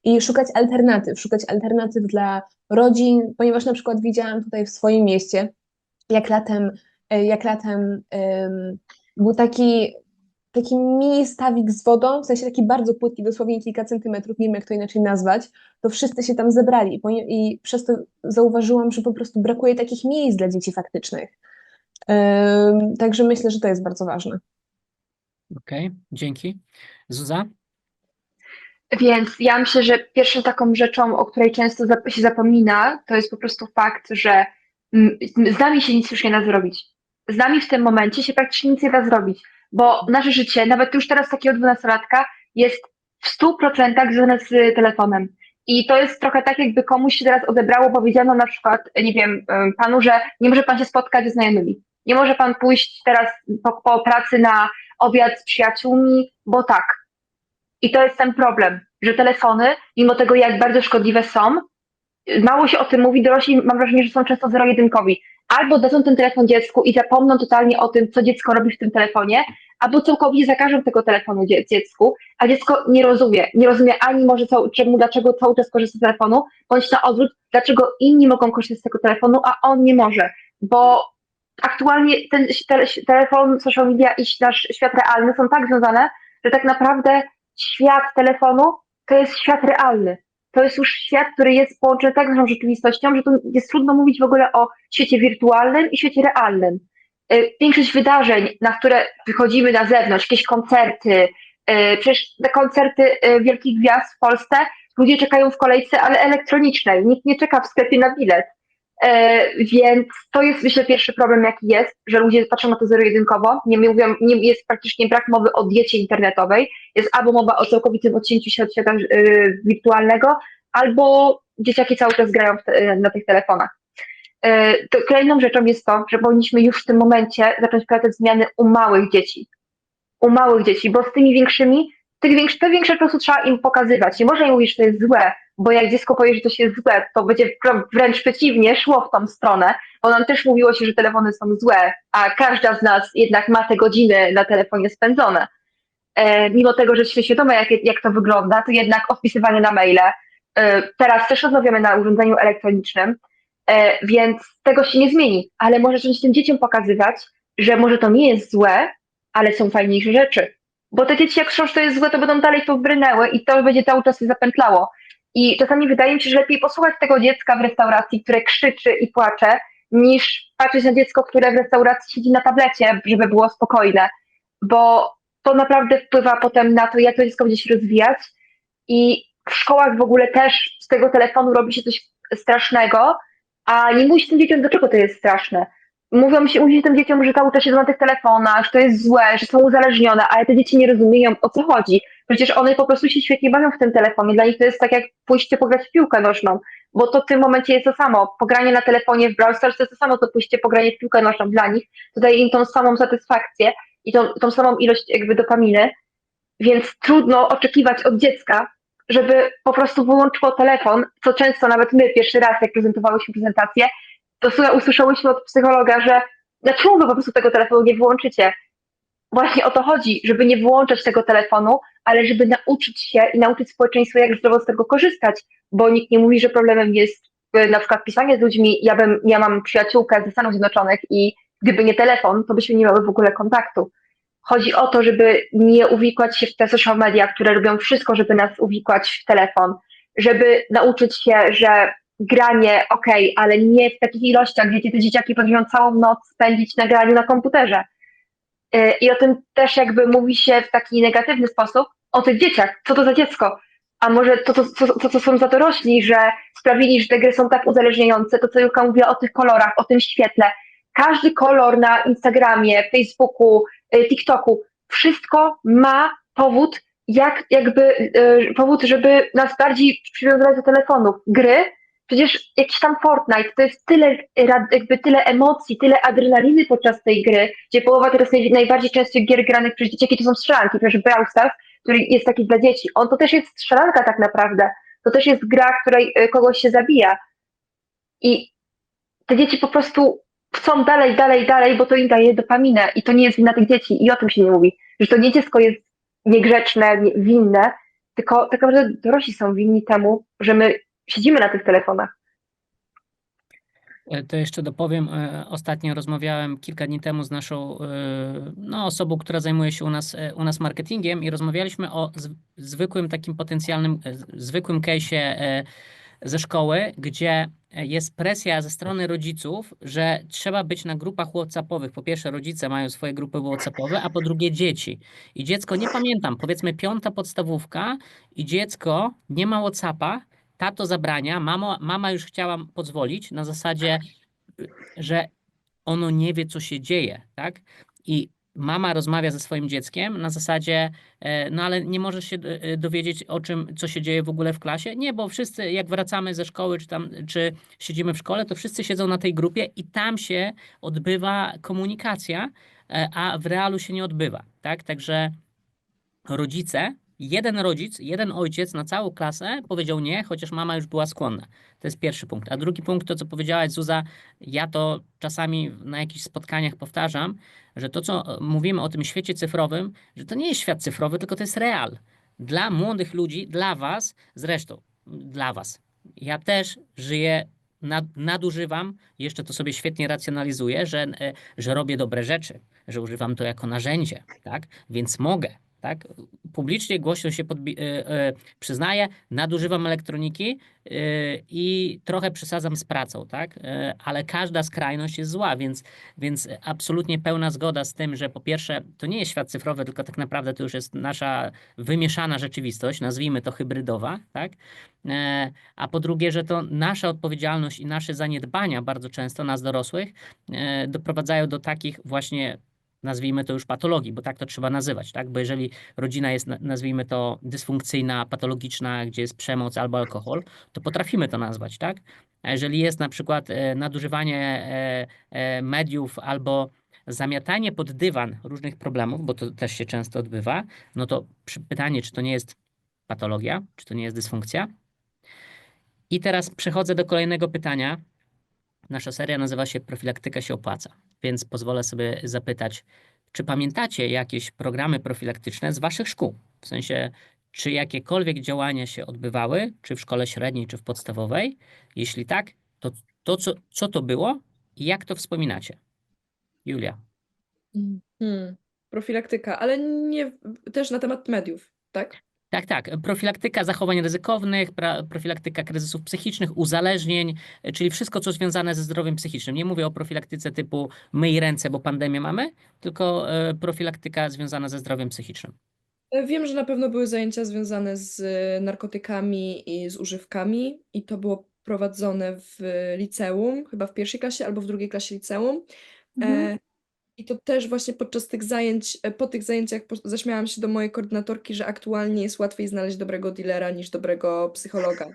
Speaker 1: I szukać alternatyw dla rodzin, ponieważ na przykład widziałam tutaj w swoim mieście, jak latem był taki mini stawik z wodą, w sensie taki bardzo płytki, dosłownie kilka centymetrów, nie wiem jak to inaczej nazwać, to wszyscy się tam zebrali i przez to zauważyłam, że po prostu brakuje takich miejsc dla dzieci faktycznych. Także myślę, że to jest bardzo ważne.
Speaker 5: okej, dzięki. Zuza?
Speaker 4: Więc ja myślę, że pierwszą taką rzeczą, o której często się zapomina, to jest po prostu fakt, że z nami się nic już nie da zrobić. Z nami w tym momencie się praktycznie nic nie da zrobić, bo nasze życie, nawet już teraz takiego 12-latka, jest w 100% związane z telefonem. I to jest trochę tak, jakby komuś się teraz odebrało, powiedziano na przykład, nie wiem, panu, że nie może pan się spotkać ze znajomymi. Nie może pan pójść teraz po pracy na obiad z przyjaciółmi, bo tak. I to jest ten problem, że telefony, mimo tego jak bardzo szkodliwe są, mało się o tym mówi, dorośli mam wrażenie, że są często zero-jedynkowi. Albo dadzą ten telefon dziecku i zapomną totalnie o tym, co dziecko robi w tym telefonie, albo całkowicie zakażą tego telefonu dziecku, a dziecko nie rozumie ani może dlaczego cały czas korzysta z telefonu, bądź na odwrót, dlaczego inni mogą korzystać z tego telefonu, a on nie może, bo aktualnie ten telefon, social media i nasz świat realny są tak związane, że tak naprawdę świat telefonu to jest świat realny. To jest już świat, który jest połączony tak z naszą rzeczywistością, że tu jest trudno mówić w ogóle o świecie wirtualnym i świecie realnym. Większość wydarzeń, na które wychodzimy na zewnątrz, jakieś koncerty, przecież te koncerty wielkich gwiazd w Polsce, ludzie czekają w kolejce, ale elektronicznej. Nikt nie czeka w sklepie na bilet. Więc to jest, myślę, pierwszy problem, jaki jest, że ludzie patrzą na to zero-jedynkowo. Jest praktycznie brak mowy o diecie internetowej. Jest albo mowa o całkowitym odcięciu się od świata wirtualnego, albo dzieciaki cały czas grają na tych telefonach. To kolejną rzeczą jest to, że powinniśmy już w tym momencie zacząć wprowadzać zmiany u małych dzieci. U małych dzieci, bo z tymi większymi, te większe po prostu trzeba im pokazywać. Nie można im mówić, że to jest złe, bo jak dziecko powie, że to jest złe, to będzie wręcz przeciwnie, szło w tą stronę, bo nam też mówiło się, że telefony są złe, a każda z nas jednak ma te godziny na telefonie spędzone. Mimo tego, że jesteśmy świadome, jak to wygląda, to jednak odpisywanie na maile. Teraz też rozmawiamy na urządzeniu elektronicznym, więc tego się nie zmieni, ale może zacząć tym dzieciom pokazywać, że może to nie jest złe, ale są fajniejsze rzeczy. Bo te dzieci, jak słyszą, że to jest złe, to będą dalej w to wbrnęły i to będzie cały czas się zapętlało. I czasami wydaje mi się, że lepiej posłuchać tego dziecka w restauracji, które krzyczy i płacze, niż patrzeć na dziecko, które w restauracji siedzi na tablecie, żeby było spokojne. Bo to naprawdę wpływa potem na to, jak to dziecko będzie się rozwijać. I w szkołach w ogóle też z tego telefonu robi się coś strasznego, a nie mówi się tym dzieciom, dlaczego to jest straszne. Mówi się tym dzieciom, że cały czas siedzą na tych telefonach, że to jest złe, że są uzależnione, ale te dzieci nie rozumieją, o co chodzi. Przecież one po prostu się świetnie bawią w tym telefonie. Dla nich to jest tak, jak pójście pograć w piłkę nożną, bo to w tym momencie jest to samo. Pogranie na telefonie w Brawl Stars to jest to samo, co pójście pogranie w piłkę nożną dla nich. To daje im tą samą satysfakcję i tą samą ilość jakby dopaminy, więc trudno oczekiwać od dziecka, żeby po prostu wyłączyło telefon, co często nawet my pierwszy raz, jak prezentowałyśmy prezentację, to usłyszałyśmy od psychologa, że dlaczego wy po prostu tego telefonu nie wyłączycie? Właśnie o to chodzi, żeby nie wyłączać tego telefonu, ale żeby nauczyć się i nauczyć społeczeństwo, jak zdrowo z tego korzystać, bo nikt nie mówi, że problemem jest na przykład pisanie z ludźmi. Ja mam przyjaciółkę ze Stanów Zjednoczonych i gdyby nie telefon, to byśmy nie miały w ogóle kontaktu. Chodzi o to, żeby nie uwikłać się w te social media, które robią wszystko, żeby nas uwikłać w telefon, żeby nauczyć się, że granie ale nie w takich ilościach, gdzie te dzieciaki potrafią całą noc spędzić na graniu na komputerze. I o tym też jakby mówi się w taki negatywny sposób, o tych dzieciach, co to za dziecko, a może to są za dorośli, że sprawili, że te gry są tak uzależniające, to co Julka mówiła o tych kolorach, o tym świetle. Każdy kolor na Instagramie, Facebooku, TikToku, wszystko ma powód, powód, żeby nas bardziej przywiązywać do telefonów. Gry, przecież jakiś tam Fortnite, to jest tyle emocji, tyle adrenaliny podczas tej gry, gdzie połowa teraz najbardziej częstych gier granych przez dzieciaki to są strzelanki, przecież Brawl Stars, który jest taki dla dzieci. To też jest strzelanka tak naprawdę. To też jest gra, w której kogoś się zabija. I te dzieci po prostu chcą dalej, bo to im daje dopaminę i to nie jest wina tych dzieci i o tym się nie mówi, że to nie dziecko jest niegrzeczne, winne, tylko tak naprawdę dorośli są winni temu, że my siedzimy na tych telefonach.
Speaker 5: To jeszcze dopowiem, ostatnio rozmawiałem kilka dni temu z naszą osobą, która zajmuje się u nas marketingiem i rozmawialiśmy o zwykłym takim potencjalnym, zwykłym case'ie ze szkoły, gdzie jest presja ze strony rodziców, że trzeba być na grupach WhatsAppowych. Po pierwsze, rodzice mają swoje grupy WhatsAppowe, a po drugie dzieci. I dziecko, nie pamiętam, powiedzmy 5. podstawówka i dziecko nie ma WhatsAppa, tato zabrania, mama już chciała pozwolić na zasadzie, że ono nie wie, co się dzieje, tak? I mama rozmawia ze swoim dzieckiem na zasadzie, ale nie możesz się dowiedzieć o czym, co się dzieje w ogóle w klasie? Nie, bo wszyscy jak wracamy ze szkoły, czy siedzimy w szkole, to wszyscy siedzą na tej grupie i tam się odbywa komunikacja, a w realu się nie odbywa, tak? Także rodzice, jeden ojciec na całą klasę powiedział nie, chociaż mama już była skłonna. To jest pierwszy punkt. A drugi punkt, to co powiedziałaś, Zuza, ja to czasami na jakichś spotkaniach powtarzam, że to, co mówimy o tym świecie cyfrowym, że to nie jest świat cyfrowy, tylko to jest real. Dla młodych ludzi, dla was, zresztą dla was. Ja też żyję, nadużywam, jeszcze to sobie świetnie racjonalizuję, że robię dobre rzeczy, że używam to jako narzędzie, tak? Więc mogę. Tak? Publicznie głośno się przyznaję, nadużywam elektroniki i trochę przesadzam z pracą, tak? Ale każda skrajność jest zła, więc absolutnie pełna zgoda z tym, że po pierwsze to nie jest świat cyfrowy, tylko tak naprawdę to już jest nasza wymieszana rzeczywistość, nazwijmy to hybrydowa, tak? A po drugie, że to nasza odpowiedzialność i nasze zaniedbania bardzo często, nas dorosłych, doprowadzają do takich właśnie nazwijmy to już patologii, bo tak to trzeba nazywać, tak? Bo jeżeli rodzina jest, nazwijmy to, dysfunkcyjna, patologiczna, gdzie jest przemoc albo alkohol, to potrafimy to nazwać, tak? A jeżeli jest na przykład nadużywanie mediów albo zamiatanie pod dywan różnych problemów, bo to też się często odbywa, no to pytanie, czy to nie jest patologia, czy to nie jest dysfunkcja? I teraz przechodzę do kolejnego pytania. Nasza seria nazywa się Profilaktyka się opłaca, więc pozwolę sobie zapytać, czy pamiętacie jakieś programy profilaktyczne z waszych szkół? W sensie, czy jakiekolwiek działania się odbywały, czy w szkole średniej, czy w podstawowej? Jeśli tak, to co to było i jak to wspominacie? Julia.
Speaker 2: Profilaktyka, ale nie też na temat mediów, tak?
Speaker 5: Tak. Profilaktyka zachowań ryzykownych, profilaktyka kryzysów psychicznych, uzależnień, czyli wszystko, co związane ze zdrowiem psychicznym. Nie mówię o profilaktyce typu myj ręce, bo pandemię mamy, tylko profilaktyka związana ze zdrowiem psychicznym.
Speaker 2: Wiem, że na pewno były zajęcia związane z narkotykami i z używkami i to było prowadzone w liceum, chyba w pierwszej klasie albo w drugiej klasie liceum. I to też właśnie podczas tych zajęć, po tych zajęciach zaśmiałam się do mojej koordynatorki, że aktualnie jest łatwiej znaleźć dobrego dealera niż dobrego psychologa.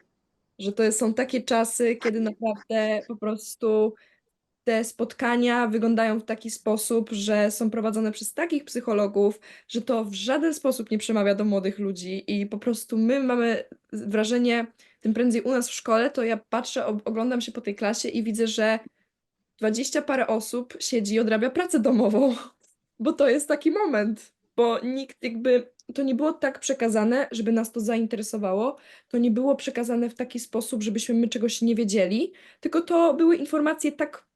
Speaker 2: Że to są takie czasy, kiedy naprawdę po prostu te spotkania wyglądają w taki sposób, że są prowadzone przez takich psychologów, że to w żaden sposób nie przemawia do młodych ludzi i po prostu my mamy wrażenie, tym prędzej u nas w szkole, to ja patrzę, oglądam się po tej klasie i widzę, że 20 parę osób siedzi i odrabia pracę domową, bo to jest taki moment, bo nikt jakby, to nie było tak przekazane, żeby nas to zainteresowało, to nie było przekazane w taki sposób, żebyśmy my czegoś nie wiedzieli, tylko to były informacje tak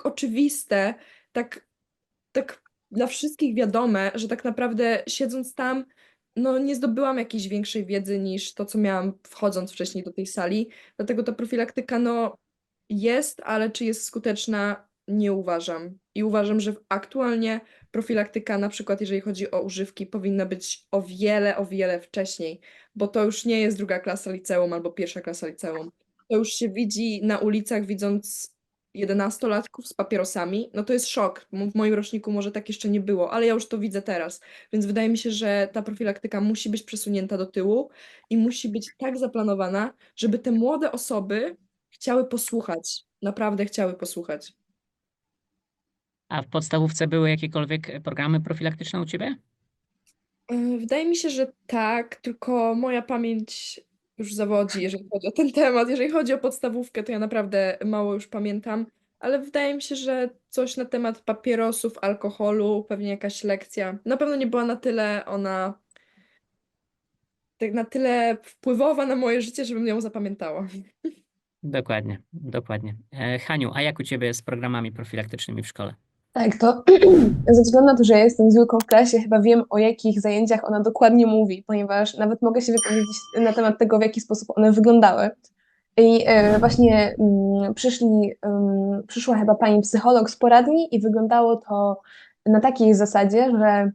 Speaker 2: oczywiste, tak dla wszystkich wiadome, że tak naprawdę siedząc tam, no nie zdobyłam jakiejś większej wiedzy niż to, co miałam wchodząc wcześniej do tej sali. Dlatego ta profilaktyka, no jest, ale czy jest skuteczna, nie uważam. I uważam, że aktualnie profilaktyka, na przykład jeżeli chodzi o używki, powinna być o wiele wcześniej, bo to już nie jest druga klasa liceum albo pierwsza klasa liceum. To już się widzi na ulicach, widząc 11-latków z papierosami, no to jest szok. W moim roczniku może tak jeszcze nie było, ale ja już to widzę teraz. Więc wydaje mi się, że ta profilaktyka musi być przesunięta do tyłu i musi być tak zaplanowana, żeby te młode osoby chciały posłuchać, naprawdę chciały posłuchać.
Speaker 5: A w podstawówce były jakiekolwiek programy profilaktyczne u ciebie?
Speaker 2: Wydaje mi się, że tak, tylko moja pamięć już zawodzi, jeżeli chodzi o ten temat. Jeżeli chodzi o podstawówkę, to ja naprawdę mało już pamiętam, ale wydaje mi się, że coś na temat papierosów, alkoholu, pewnie jakaś lekcja. Na pewno nie była na tyle na tyle wpływowa na moje życie, żebym ją zapamiętała.
Speaker 5: Dokładnie. Haniu, a jak u ciebie z programami profilaktycznymi w szkole?
Speaker 1: Tak, to ze względu na to, że ja jestem z Julką w klasie, chyba wiem, o jakich zajęciach ona dokładnie mówi, ponieważ nawet mogę się wypowiedzieć na temat tego, w jaki sposób one wyglądały. I właśnie przyszła chyba pani psycholog z poradni i wyglądało to na takiej zasadzie, że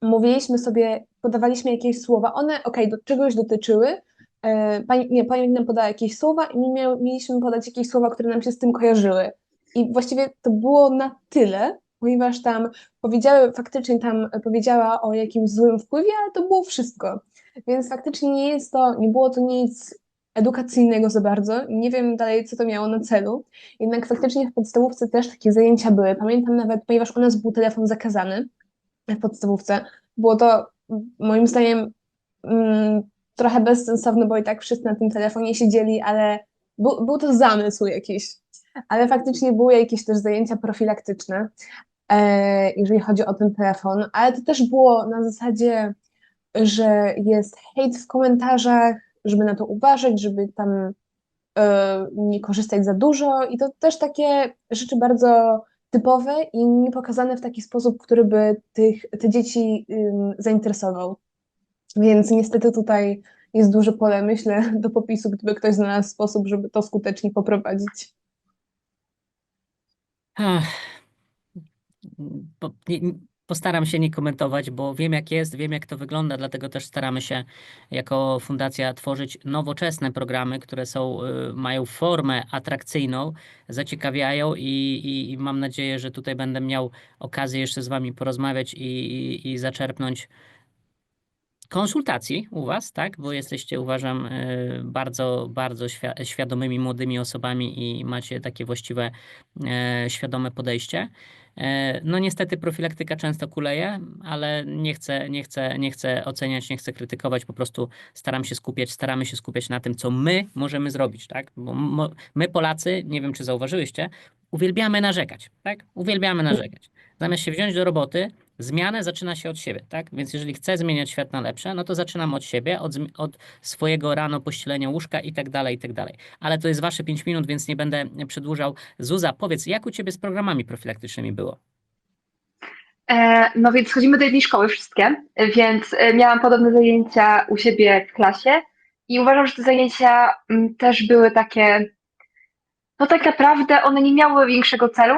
Speaker 1: mówiliśmy sobie, podawaliśmy jakieś słowa, one do czegoś dotyczyły, pani nam podała jakieś słowa i my mieliśmy podać jakieś słowa, które nam się z tym kojarzyły. I właściwie to było na tyle, ponieważ faktycznie tam powiedziała o jakimś złym wpływie, ale to było wszystko. Więc faktycznie nie było to nic edukacyjnego za bardzo. Nie wiem dalej, co to miało na celu. Jednak faktycznie w podstawówce też takie zajęcia były. Pamiętam nawet, ponieważ u nas był telefon zakazany w podstawówce, było to moim zdaniem trochę bezsensowne, bo i tak wszyscy na tym telefonie siedzieli, ale był to zamysł jakiś. Ale faktycznie były jakieś też zajęcia profilaktyczne, jeżeli chodzi o ten telefon, ale to też było na zasadzie, że jest hejt w komentarzach, żeby na to uważać, żeby tam nie korzystać za dużo i to też takie rzeczy bardzo typowe i nie pokazane w taki sposób, który by te dzieci zainteresował. Więc niestety tutaj jest duże pole, myślę, do popisu, gdyby ktoś znalazł sposób, żeby to skutecznie poprowadzić.
Speaker 5: Ach, bo Postaram się nie komentować, bo wiem jak jest, wiem jak to wygląda, dlatego też staramy się jako fundacja tworzyć nowoczesne programy, które mają formę atrakcyjną, zaciekawiają i mam nadzieję, że tutaj będę miał okazję jeszcze z Wami porozmawiać i zaczerpnąć konsultacji u Was, tak? Bo jesteście, uważam, bardzo, bardzo świadomymi młodymi osobami i macie takie właściwe, świadome podejście. No niestety profilaktyka często kuleje, ale nie chcę oceniać, nie chcę krytykować, po prostu staramy się skupiać na tym, co my możemy zrobić, tak? Bo my Polacy, nie wiem czy zauważyłyście, uwielbiamy narzekać, tak? Uwielbiamy narzekać. Zamiast się wziąć do roboty, zmianę zaczyna się od siebie, tak? Więc jeżeli chcę zmieniać świat na lepsze, no to zaczynam od siebie, od swojego rano pościelenia łóżka i tak dalej, i tak dalej. Ale to jest wasze 5 minut, więc nie będę przedłużał. Zuza, powiedz, jak u ciebie z programami profilaktycznymi było?
Speaker 4: No więc chodzimy do jednej szkoły wszystkie, więc miałam podobne zajęcia u siebie w klasie i uważam, że te zajęcia też były takie, no tak naprawdę one nie miały większego celu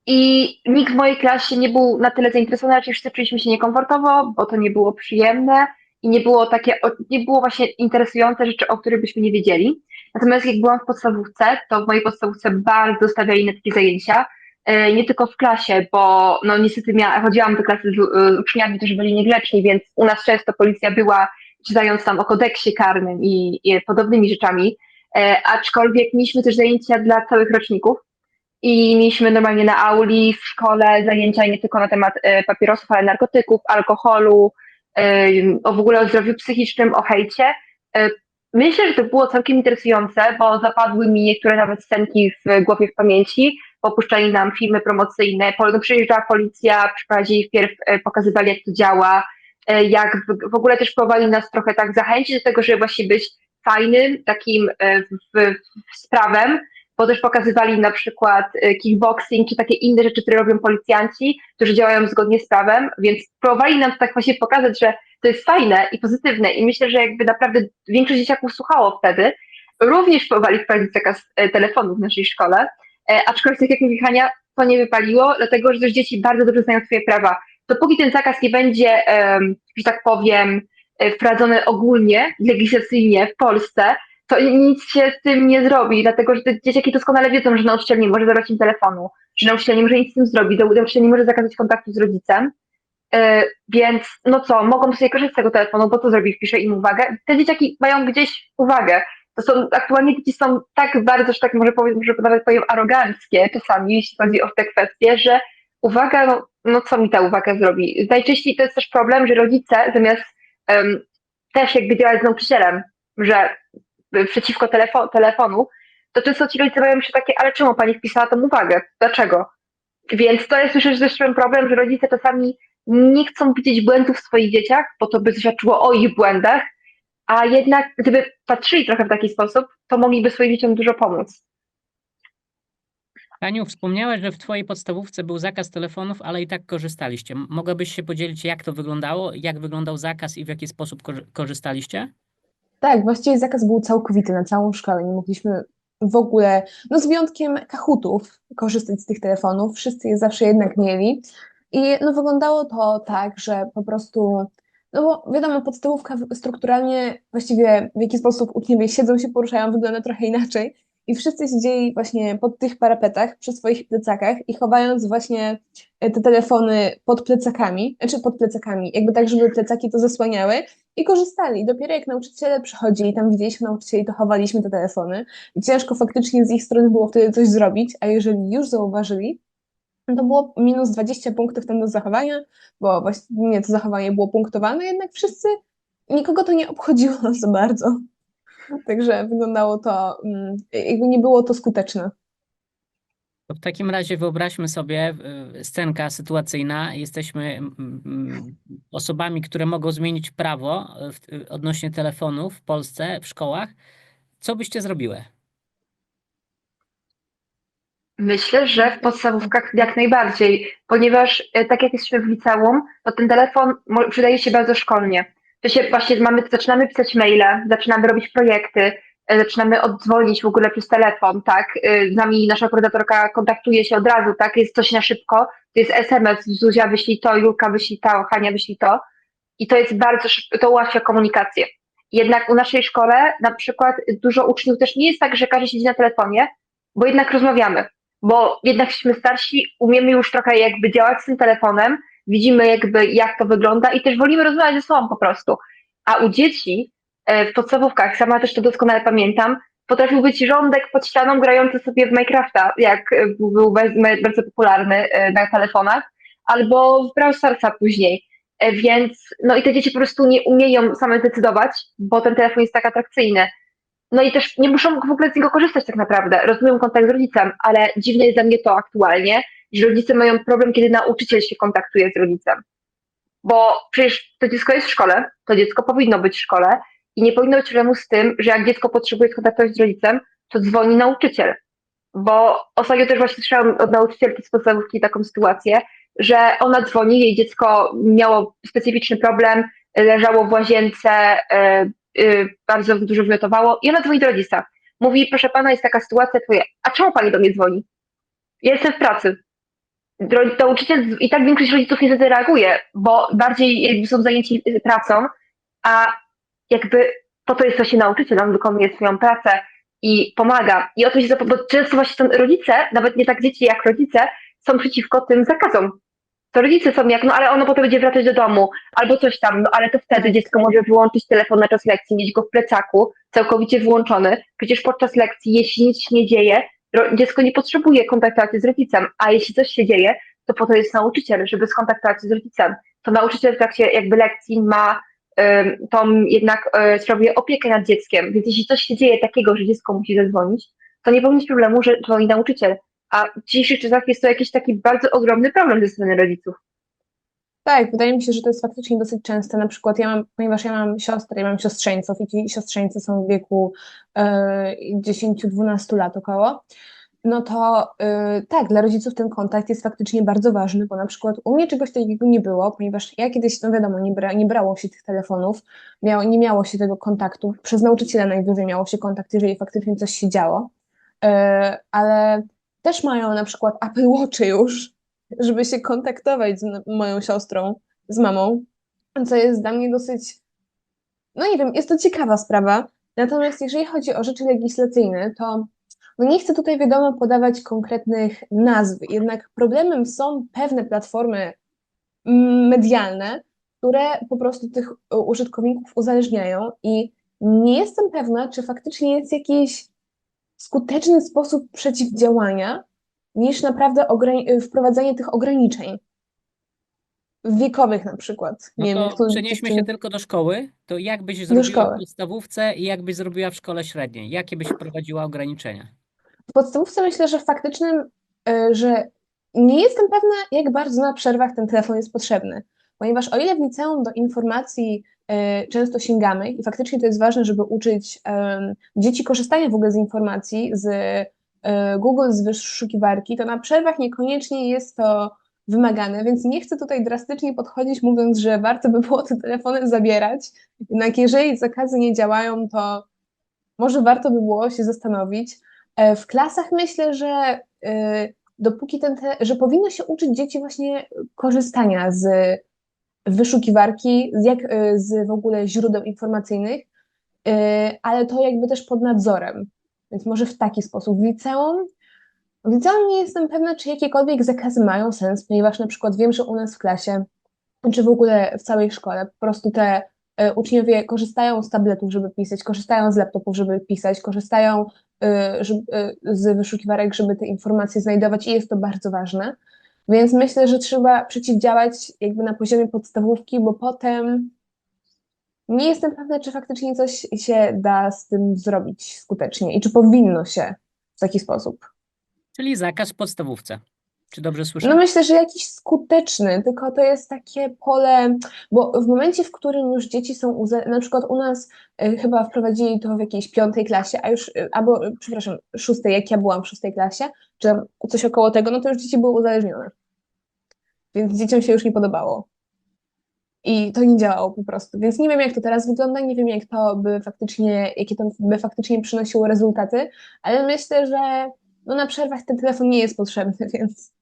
Speaker 4: i nikt w mojej klasie nie był na tyle zainteresowany, raczej wszyscy czuliśmy się niekomfortowo, bo to nie było przyjemne i nie było właśnie interesujące rzeczy, o których byśmy nie wiedzieli. Natomiast jak byłam w podstawówce, to w mojej podstawówce bardzo stawiali na takie zajęcia, nie tylko w klasie, bo no niestety chodziłam do klasy z uczniami, którzy byli niegrzeczni, więc u nas często policja była, czytając tam o kodeksie karnym i podobnymi rzeczami, aczkolwiek mieliśmy też zajęcia dla całych roczników i mieliśmy normalnie na auli w szkole zajęcia nie tylko na temat papierosów, ale narkotyków, alkoholu, w ogóle o zdrowiu psychicznym, o hejcie. Myślę, że to było całkiem interesujące, bo zapadły mi niektóre nawet scenki w głowie, w pamięci. Opuszczali nam filmy promocyjne, przyjeżdżała policja, przyprowadzili wpierw, pokazywali jak to działa, jak w ogóle też próbowali nas trochę tak zachęcić do tego, żeby właśnie być fajnym, takim sprawem, bo też pokazywali na przykład kickboxing czy takie inne rzeczy, które robią policjanci, którzy działają zgodnie z prawem, więc próbowali nam tak właśnie pokazać, że to jest fajne i pozytywne i myślę, że jakby naprawdę większość dzieciaków słuchało wtedy. Również próbowali wprowadzić zakaz telefonu w naszej szkole, aczkolwiek tak jak mówi Hania, to nie wypaliło, dlatego że też dzieci bardzo dobrze znają swoje prawa. Dopóki ten zakaz nie będzie, że tak powiem, wprowadzony ogólnie, legislacyjnie w Polsce, to nic się z tym nie zrobi, dlatego że te dzieciaki doskonale wiedzą, że nauczyciel nie może zabrać im telefonu, że nauczyciel nie może nic z tym zrobić, nauczyciel nie może zakazać kontaktu z rodzicem, więc no co, mogą sobie korzystać z tego telefonu, bo to zrobi, wpisze im uwagę. Te dzieciaki mają gdzieś uwagę. Aktualnie dzieci są tak bardzo, że tak może nawet powiem aroganckie czasami, jeśli chodzi o te kwestie, że uwaga, no co mi ta uwaga zrobi? Najczęściej to jest też problem, że rodzice zamiast też jakby działać z nauczycielem, że przeciwko telefonu, to często ci rodzice mają się takie, ale czemu pani wpisała tą uwagę? Dlaczego? Więc to jest myślę, że też ten problem, że rodzice czasami nie chcą widzieć błędów w swoich dzieciach, bo to by świadczyło o ich błędach, a jednak gdyby patrzyli trochę w taki sposób, to mogliby swoim dzieciom dużo pomóc.
Speaker 5: Aniu, wspomniałaś, że w twojej podstawówce był zakaz telefonów, ale i tak korzystaliście. Mogłabyś się podzielić, jak to wyglądało, jak wyglądał zakaz i w jaki sposób korzystaliście?
Speaker 1: Tak, właściwie zakaz był całkowity na całą szkołę. Nie mogliśmy w ogóle, no z wyjątkiem Kahutów, korzystać z tych telefonów. Wszyscy je zawsze jednak mieli. I no wyglądało to tak, że po prostu, no bo wiadomo, podstawówka strukturalnie właściwie w jaki sposób uczniowie siedzą, się poruszają, wygląda trochę inaczej. I wszyscy siedzieli właśnie pod tych parapetach, przy swoich plecakach i chowając właśnie te telefony pod plecakami, jakby tak, żeby plecaki to zasłaniały i korzystali. Dopiero jak nauczyciele przychodzili, tam widzieliśmy nauczycieli, to chowaliśmy te telefony i ciężko faktycznie z ich strony było wtedy coś zrobić, a jeżeli już zauważyli, no to było minus 20 punktów tam do zachowania, bo właściwie to zachowanie było punktowane, jednak nikogo to nie obchodziło za bardzo. Także wyglądało to, jakby nie było to skuteczne.
Speaker 5: To w takim razie wyobraźmy sobie scenka sytuacyjna. Jesteśmy osobami, które mogą zmienić prawo odnośnie telefonów w Polsce, w szkołach. Co byście zrobiły?
Speaker 4: Myślę, że w podstawówkach jak najbardziej, ponieważ tak jak jesteśmy w liceum, to ten telefon przydaje się bardzo szkolnie. To się właśnie zaczynamy pisać maile, zaczynamy robić projekty, zaczynamy oddzwonić w ogóle przez telefon, tak? Z nami nasza koordynatorka kontaktuje się od razu, tak? Jest coś na szybko, to jest SMS, Zuzia wyślij to, Julka wyślij to, Hania wyślij to. I to jest bardzo szybko, to ułatwia komunikację. Jednak u naszej szkole na przykład dużo uczniów też nie jest tak, że każdy siedzi na telefonie, bo jednak rozmawiamy, bo jednak jesteśmy starsi, umiemy już trochę jakby działać z tym telefonem, widzimy jakby jak to wygląda i też wolimy rozmawiać ze sobą po prostu. A u dzieci w podstawówkach, sama też to doskonale pamiętam, potrafił być rządek pod ścianą grający sobie w Minecrafta, jak był bardzo popularny na telefonach, albo w Brawl Starsa później. Więc no i te dzieci po prostu nie umieją same decydować, bo ten telefon jest tak atrakcyjny. No i też nie muszą w ogóle z niego korzystać tak naprawdę. Rozumiem kontakt z rodzicem, ale dziwne jest dla mnie to aktualnie, że rodzice mają problem, kiedy nauczyciel się kontaktuje z rodzicem. Bo przecież to dziecko jest w szkole, to dziecko powinno być w szkole i nie powinno być problemu z tym, że jak dziecko potrzebuje skontaktować z rodzicem, to dzwoni nauczyciel. Bo ostatnio też właśnie słyszałam od nauczycielki z podstawówki taką sytuację, że ona dzwoni, jej dziecko miało specyficzny problem, leżało w łazience, bardzo dużo wymiotowało i ona dzwoni do rodzica. Mówi, proszę pana, jest taka sytuacja, twoja, a czemu pani do mnie dzwoni? Ja jestem w pracy. Nauczyciel i tak większość rodziców nie zareaguje, bo bardziej jakby są zajęci pracą, a jakby po to jest właśnie nauczyciel, on wykonuje swoją pracę i pomaga. I o to się bo często właśnie rodzice, nawet nie tak dzieci jak rodzice, są przeciwko tym zakazom. To rodzice są jak, no ale ono potem będzie wracać do domu, albo coś tam, no ale to wtedy dziecko może wyłączyć telefon na czas lekcji, mieć go w plecaku, całkowicie włączony. Przecież podczas lekcji, jeśli nic się nie dzieje, dziecko nie potrzebuje kontaktować się z rodzicem, a jeśli coś się dzieje, to po to jest nauczyciel, żeby skontaktować się z rodzicem. To nauczyciel w trakcie jakby lekcji ma tą jednak sprawuje opiekę nad dzieckiem, więc jeśli coś się dzieje takiego, że dziecko musi zadzwonić, to nie powinno być problemu, że dzwoni nauczyciel. A w dzisiejszych czasach jest to jakiś taki bardzo ogromny problem ze strony rodziców.
Speaker 1: Tak, wydaje mi się, że to jest faktycznie dosyć częste. Na przykład ponieważ ja mam siostrę, ja mam siostrzeńców i ci siostrzeńcy są w wieku 10-12 lat około, no to tak, dla rodziców ten kontakt jest faktycznie bardzo ważny, bo na przykład u mnie czegoś takiego nie było, ponieważ ja kiedyś, no wiadomo, nie brało się tych telefonów, nie miało się tego kontaktu, przez nauczyciela najwyżej miało się kontakt, jeżeli faktycznie coś się działo, ale też mają na przykład Apple Watchy już, żeby się kontaktować z moją siostrą, z mamą, co jest dla mnie dosyć, no nie wiem, jest to ciekawa sprawa. Natomiast jeżeli chodzi o rzeczy legislacyjne, to no nie chcę tutaj wiadomo podawać konkretnych nazw, jednak problemem są pewne platformy medialne, które po prostu tych użytkowników uzależniają i nie jestem pewna, czy faktycznie jest jakiś skuteczny sposób przeciwdziałania, niż naprawdę wprowadzanie tych ograniczeń wiekowych na przykład.
Speaker 5: No
Speaker 1: Nie wiem,
Speaker 5: to
Speaker 1: jak to
Speaker 5: przenieśmy się
Speaker 1: dziewczyny
Speaker 5: tylko do szkoły. To jak byś
Speaker 1: do
Speaker 5: zrobiła w
Speaker 1: szkoły.
Speaker 5: podstawówce i jak byś zrobiła w szkole średniej? Jakie byś wprowadziła ograniczenia?
Speaker 1: W podstawówce myślę, że faktycznym, że nie jestem pewna, jak bardzo na przerwach ten telefon jest potrzebny, ponieważ o ile w liceum do informacji często sięgamy i faktycznie to jest ważne, żeby uczyć dzieci korzystania w ogóle z informacji, z Google, z wyszukiwarki, to na przerwach niekoniecznie jest to wymagane, więc nie chcę tutaj drastycznie podchodzić, mówiąc, że warto by było te telefony zabierać, jednak jeżeli zakazy nie działają, to może warto by było się zastanowić. W klasach myślę, że dopóki że powinno się uczyć dzieci właśnie korzystania z wyszukiwarki, z w ogóle źródeł informacyjnych, ale to jakby też pod nadzorem. Więc może w taki sposób. W liceum nie jestem pewna, czy jakiekolwiek zakazy mają sens, ponieważ na przykład wiem, że u nas w klasie, czy w ogóle w całej szkole, po prostu te uczniowie korzystają z tabletów, żeby pisać, korzystają z laptopów, żeby pisać, korzystają z wyszukiwarek, żeby te informacje znajdować i jest to bardzo ważne. Więc myślę, że trzeba przeciwdziałać jakby na poziomie podstawówki, bo potem nie jestem pewna, czy faktycznie coś się da z tym zrobić skutecznie i czy powinno się w taki sposób.
Speaker 5: Czyli zakaz w podstawówce. Czy dobrze słyszę?
Speaker 1: No myślę, że jakiś skuteczny, tylko to jest takie pole, bo w momencie, w którym już dzieci są, na przykład u nas chyba wprowadzili to w jakiejś 5. klasie, a już, albo przepraszam, 6., jak ja byłam w 6. klasie, czy tam coś około tego, no to już dzieci były uzależnione. Więc dzieciom się już nie podobało. i to nie działało po prostu. Więc nie wiem, jak to teraz wygląda, nie wiem, jakie to by faktycznie przynosiło rezultaty, ale myślę, że no, na przerwach ten telefon nie jest potrzebny, więc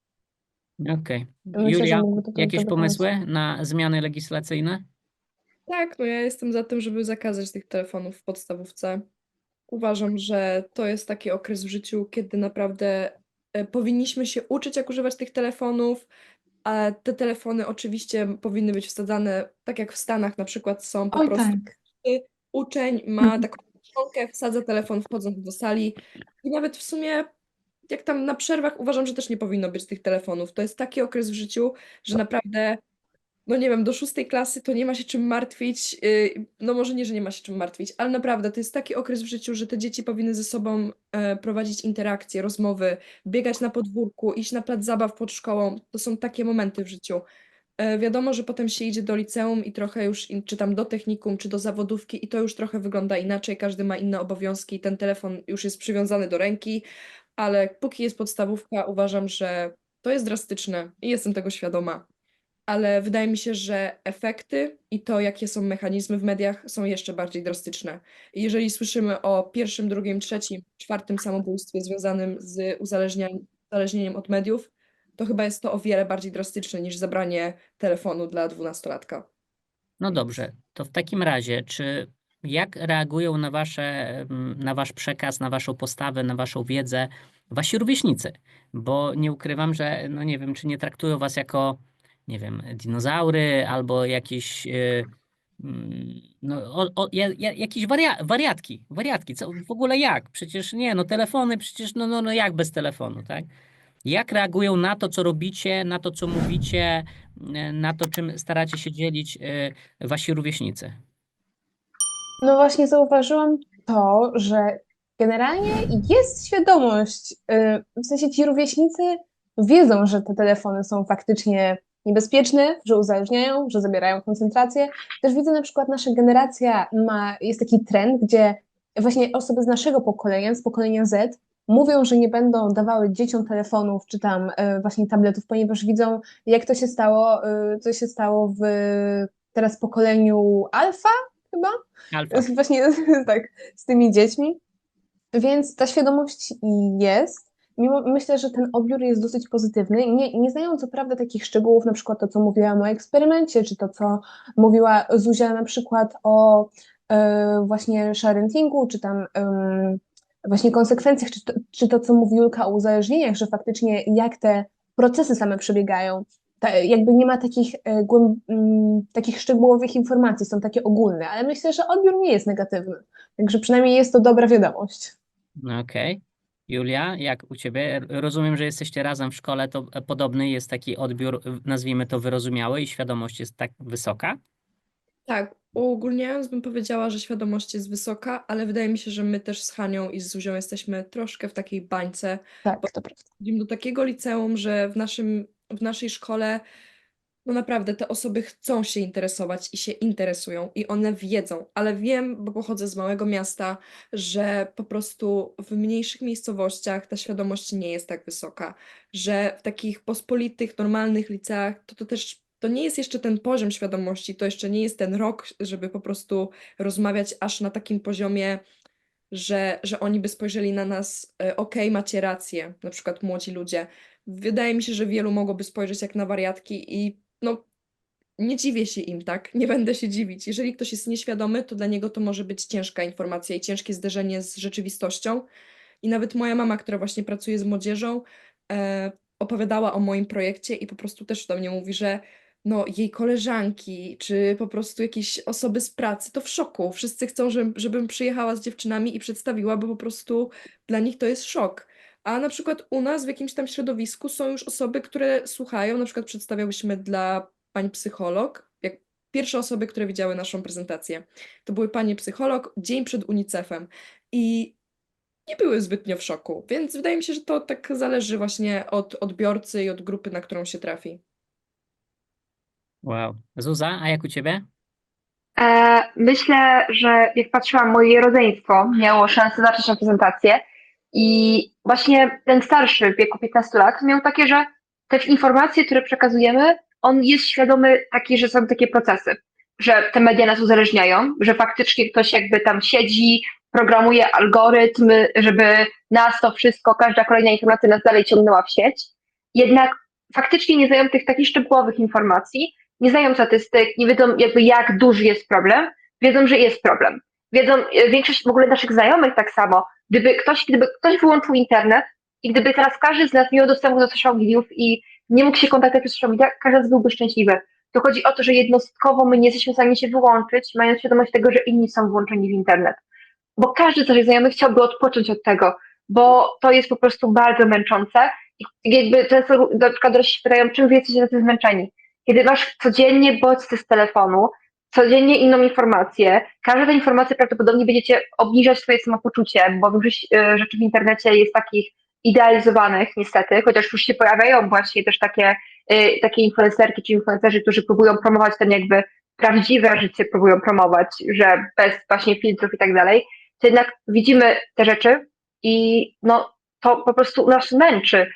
Speaker 5: Okej.
Speaker 1: myślę, że
Speaker 5: Julia,
Speaker 1: mógłby to
Speaker 5: jakieś
Speaker 1: dobry pomysł.
Speaker 5: pomysły na zmiany legislacyjne?
Speaker 2: Tak, no ja jestem za tym, żeby zakazać tych telefonów w podstawówce. Uważam, że to jest taki okres w życiu, kiedy naprawdę powinniśmy się uczyć, jak używać tych telefonów, a te telefony oczywiście powinny być wsadzane, tak jak w Stanach na przykład są, po
Speaker 1: Oj,
Speaker 2: prostu
Speaker 1: tak.
Speaker 2: uczeń ma taką kieszonkę, wsadza telefon wchodząc do sali i nawet w sumie jak tam na przerwach uważam, że też nie powinno być tych telefonów. To jest taki okres w życiu, że naprawdę no nie wiem, do 6. klasy to nie ma się czym martwić. No może nie, że nie ma się czym martwić, ale naprawdę to jest taki okres w życiu, że te dzieci powinny ze sobą prowadzić interakcje, rozmowy, biegać na podwórku, iść na plac zabaw pod szkołą. To są takie momenty w życiu. Wiadomo, że potem się idzie do liceum i trochę już, czy tam do technikum, czy do zawodówki i to już trochę wygląda inaczej, każdy ma inne obowiązki, ten telefon już jest przywiązany do ręki, ale póki jest podstawówka, uważam, że to jest drastyczne i jestem tego świadoma. Ale wydaje mi się, że efekty i to, jakie są mechanizmy w mediach, są jeszcze bardziej drastyczne. I jeżeli słyszymy o pierwszym, drugim, trzecim, czwartym samobójstwie związanym z uzależnieniem od mediów, to chyba jest to o wiele bardziej drastyczne niż zabranie telefonu dla 12-latka.
Speaker 5: No dobrze, to w takim razie, jak reagują na wasz przekaz, na waszą postawę, na waszą wiedzę wasi rówieśnicy? Bo nie ukrywam, że no nie wiem, czy nie traktują was jako, nie wiem, dinozaury albo jakieś jakieś wariatki, co w ogóle jak? Przecież nie, no telefony, przecież no jak bez telefonu, tak? Jak reagują na to, co robicie, na to, co mówicie, na to, czym staracie się dzielić wasi rówieśnicy?
Speaker 1: No właśnie zauważyłam to, że generalnie jest świadomość, w sensie ci rówieśnicy wiedzą, że te telefony są faktycznie niebezpieczne, że uzależniają, że zabierają koncentrację. Też widzę na przykład nasza generacja jest taki trend, gdzie właśnie osoby z naszego pokolenia, z pokolenia Z, mówią, że nie będą dawały dzieciom telefonów czy tam właśnie tabletów, ponieważ widzą, jak to się stało, co się stało w teraz pokoleniu alfa chyba,
Speaker 5: Alfa.
Speaker 1: właśnie tak, z tymi dziećmi. Więc ta świadomość jest. Myślę, że ten odbiór jest dosyć pozytywny. Nie znają co prawda takich szczegółów, na przykład to, co mówiłam o eksperymencie, czy to, co mówiła Zuzia na przykład o właśnie sharentingu, czy tam właśnie konsekwencjach, czy to, co mówi Julka o uzależnieniach, że faktycznie jak te procesy same przebiegają. Jakby nie ma takich szczegółowych informacji, są takie ogólne, ale myślę, że odbiór nie jest negatywny. Także przynajmniej jest to dobra wiadomość.
Speaker 5: Okej. Julia, jak u ciebie? Rozumiem, że jesteście razem w szkole, to podobny jest taki odbiór, nazwijmy to wyrozumiały i świadomość jest tak wysoka?
Speaker 2: Tak, uogólniając bym powiedziała, że świadomość jest wysoka, ale wydaje mi się, że my też z Hanią i z Zuzią jesteśmy troszkę w takiej bańce.
Speaker 1: Tak, to prawda.
Speaker 2: Chodzimy do takiego liceum, że w naszej szkole no naprawdę te osoby chcą się interesować i się interesują i one wiedzą, ale wiem, bo pochodzę z małego miasta, że po prostu w mniejszych miejscowościach ta świadomość nie jest tak wysoka, że w takich pospolitych, normalnych liceach to też to nie jest jeszcze ten poziom świadomości, to jeszcze nie jest ten rok, żeby po prostu rozmawiać aż na takim poziomie, że oni by spojrzeli na nas, okej, macie rację, na przykład młodzi ludzie. Wydaje mi się, że wielu mogłoby spojrzeć jak na wariatki i no nie dziwię się im, tak? Nie będę się dziwić. Jeżeli ktoś jest nieświadomy, to dla niego to może być ciężka informacja i ciężkie zderzenie z rzeczywistością. I nawet moja mama, która właśnie pracuje z młodzieżą, opowiadała o moim projekcie i po prostu też do mnie mówi, że no, jej koleżanki, czy po prostu jakieś osoby z pracy, to w szoku. Wszyscy chcą, żebym przyjechała z dziewczynami i przedstawiła, bo po prostu dla nich to jest szok. A na przykład u nas w jakimś tam środowisku są już osoby, które słuchają, na przykład przedstawiałyśmy dla pani psycholog, jak pierwsze osoby, które widziały naszą prezentację. To były panie psycholog dzień przed UNICEF-em i nie były zbytnio w szoku, więc wydaje mi się, że to tak zależy właśnie od odbiorcy i od grupy, na którą się trafi.
Speaker 5: Wow. Zuza, a jak u ciebie?
Speaker 4: Myślę, że jak patrzyłam, moje rodzeństwo miało szansę zacząć tę prezentację i właśnie ten starszy w wieku 15 lat miał takie, że te informacje, które przekazujemy, on jest świadomy taki, że są takie procesy, że te media nas uzależniają, że faktycznie ktoś jakby tam siedzi, programuje algorytmy, żeby nas to wszystko, każda kolejna informacja nas dalej ciągnęła w sieć. Jednak faktycznie nie znają tych takich szczegółowych informacji, nie znają statystyk, nie wiedzą jakby jak duży jest problem, wiedzą, że jest problem. Wiedzą, większość w ogóle naszych znajomych tak samo, gdyby ktoś wyłączył internet i gdyby teraz każdy z nas miał dostęp do social mediów i nie mógł się kontaktować przez social media, każdy z nas byłby szczęśliwy. To chodzi o to, że jednostkowo my nie jesteśmy w stanie się wyłączyć, mając świadomość tego, że inni są włączeni w internet. Bo każdy z naszych znajomych chciałby odpocząć od tego, bo to jest po prostu bardzo męczące. I jakby często na przykład dorośli się pytają, czym wy jesteście tacy zmęczeni? Kiedy masz codziennie bodźce z telefonu, codziennie inną informację, każda ta informacja prawdopodobnie będzie cię obniżać twoje samopoczucie, bo większość rzeczy w internecie jest takich idealizowanych niestety, chociaż już się pojawiają właśnie też takie influencerki czy influencerzy, którzy próbują promować ten jakby prawdziwe życie, próbują promować, że bez właśnie filtrów i tak dalej, to jednak widzimy te rzeczy i no to po prostu nas męczy.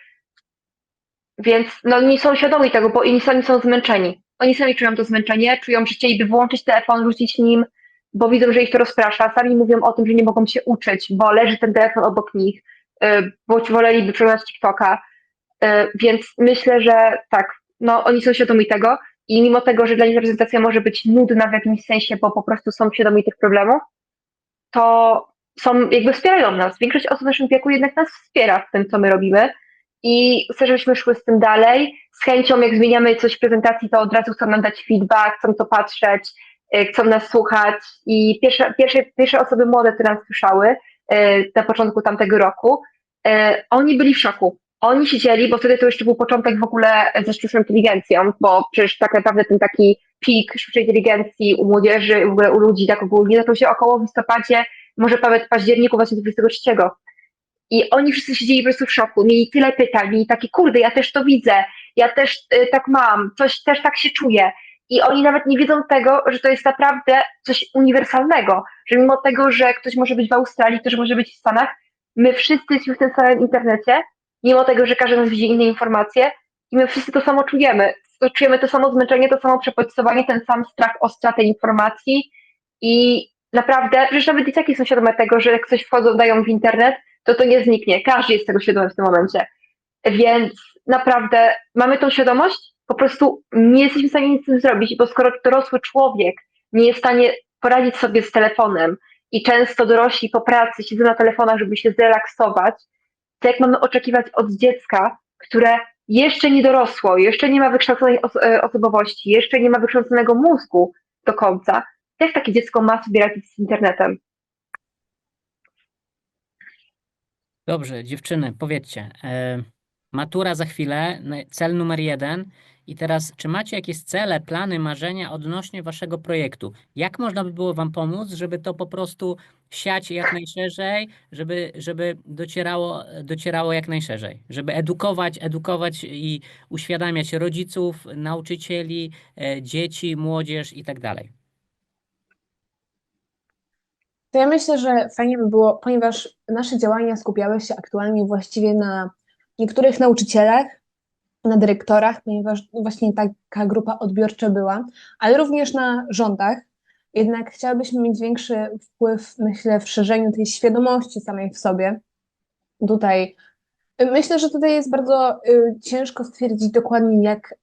Speaker 4: Więc no nie są świadomi tego, bo oni sami są zmęczeni. Oni sami czują to zmęczenie, czują, że chcieliby wyłączyć telefon, rzucić nim, bo widzą, że ich to rozprasza. Sami mówią o tym, że nie mogą się uczyć, bo leży ten telefon obok nich, bądź woleliby przeglądać TikToka. Więc myślę, że tak, no oni są świadomi tego i mimo tego, że dla nich reprezentacja może być nudna w jakimś sensie, bo po prostu są świadomi tych problemów, to jakby wspierają nas. Większość osób w naszym wieku jednak nas wspiera w tym, co my robimy i chcę, żebyśmy szły z tym dalej. Z chęcią, jak zmieniamy coś w prezentacji, to od razu chcą nam dać feedback, chcą to patrzeć, chcą nas słuchać i pierwsze osoby młode, które nas słyszały na początku tamtego roku, oni byli w szoku. Oni siedzieli, bo wtedy to jeszcze był początek w ogóle ze sztuczną inteligencją, bo przecież tak naprawdę ten taki pik sztucznej inteligencji u młodzieży, w ogóle u ludzi tak ogólnie zaczął się około w listopadzie, może nawet październiku 2023. I oni wszyscy siedzieli po prostu w szoku, mieli tyle pytań, mieli takie, kurde, ja też to widzę, ja też tak mam, coś też tak się czuję. I oni nawet nie wiedzą tego, że to jest naprawdę coś uniwersalnego, że mimo tego, że ktoś może być w Australii, ktoś może być w Stanach, my wszyscy jesteśmy w tym samym internecie, mimo tego, że każdy z nas widzi inne informacje i my wszyscy to samo czujemy. Czujemy to samo zmęczenie, to samo przebodźcowanie, ten sam strach o stratę informacji i naprawdę, przecież nawet dzieciaki są świadome tego, że jak coś wchodzą, dają w internet, to nie zniknie. Każdy jest tego świadomy w tym momencie. Więc naprawdę mamy tą świadomość, po prostu nie jesteśmy w stanie nic z tym zrobić, bo skoro dorosły człowiek nie jest w stanie poradzić sobie z telefonem i często dorośli po pracy siedzą na telefonach, żeby się zrelaksować, to jak mamy oczekiwać od dziecka, które jeszcze nie dorosło, jeszcze nie ma wykształconej osobowości, jeszcze nie ma wykształconego mózgu do końca, jak takie dziecko ma sobie radzić z internetem?
Speaker 5: Dobrze, dziewczyny, powiedzcie, matura za chwilę, cel numer 1 i teraz, czy macie jakieś cele, plany, marzenia odnośnie waszego projektu? Jak można by było wam pomóc, żeby to po prostu siać jak najszerzej, żeby docierało jak najszerzej, żeby edukować i uświadamiać rodziców, nauczycieli, dzieci, młodzież i tak dalej?
Speaker 1: To ja myślę, że fajnie by było, ponieważ nasze działania skupiały się aktualnie właściwie na niektórych nauczycielach, na dyrektorach, ponieważ właśnie taka grupa odbiorcza była, ale również na rządach. Jednak chciałabyśmy mieć większy wpływ, myślę, w szerzeniu tej świadomości samej w sobie. Myślę, że tutaj jest bardzo ciężko stwierdzić dokładnie, jak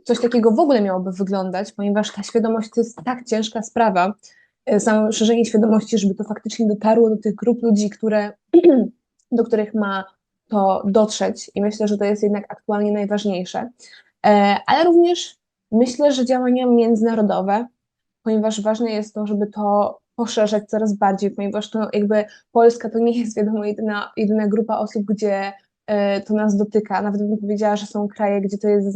Speaker 1: coś takiego w ogóle miałoby wyglądać, ponieważ ta świadomość to jest tak ciężka sprawa, samo szerzenie świadomości, żeby to faktycznie dotarło do tych grup ludzi, do których ma to dotrzeć i myślę, że to jest jednak aktualnie najważniejsze. Ale również myślę, że działania międzynarodowe, ponieważ ważne jest to, żeby to poszerzać coraz bardziej, ponieważ to jakby Polska to nie jest wiadomo jedyna grupa osób, gdzie to nas dotyka. Nawet bym powiedziała, że są kraje, gdzie to jest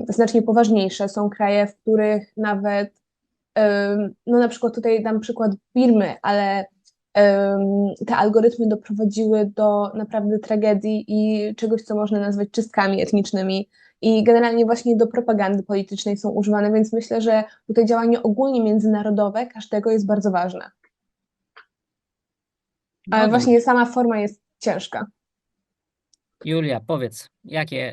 Speaker 1: znacznie poważniejsze. Są kraje, w których nawet no na przykład tutaj dam przykład Birmy, ale te algorytmy doprowadziły do naprawdę tragedii i czegoś, co można nazwać czystkami etnicznymi i generalnie właśnie do propagandy politycznej są używane, więc myślę, że tutaj działanie ogólnie międzynarodowe każdego jest bardzo ważne. Ale
Speaker 5: Dobrze.
Speaker 1: właśnie sama forma jest ciężka.
Speaker 5: Julia, powiedz,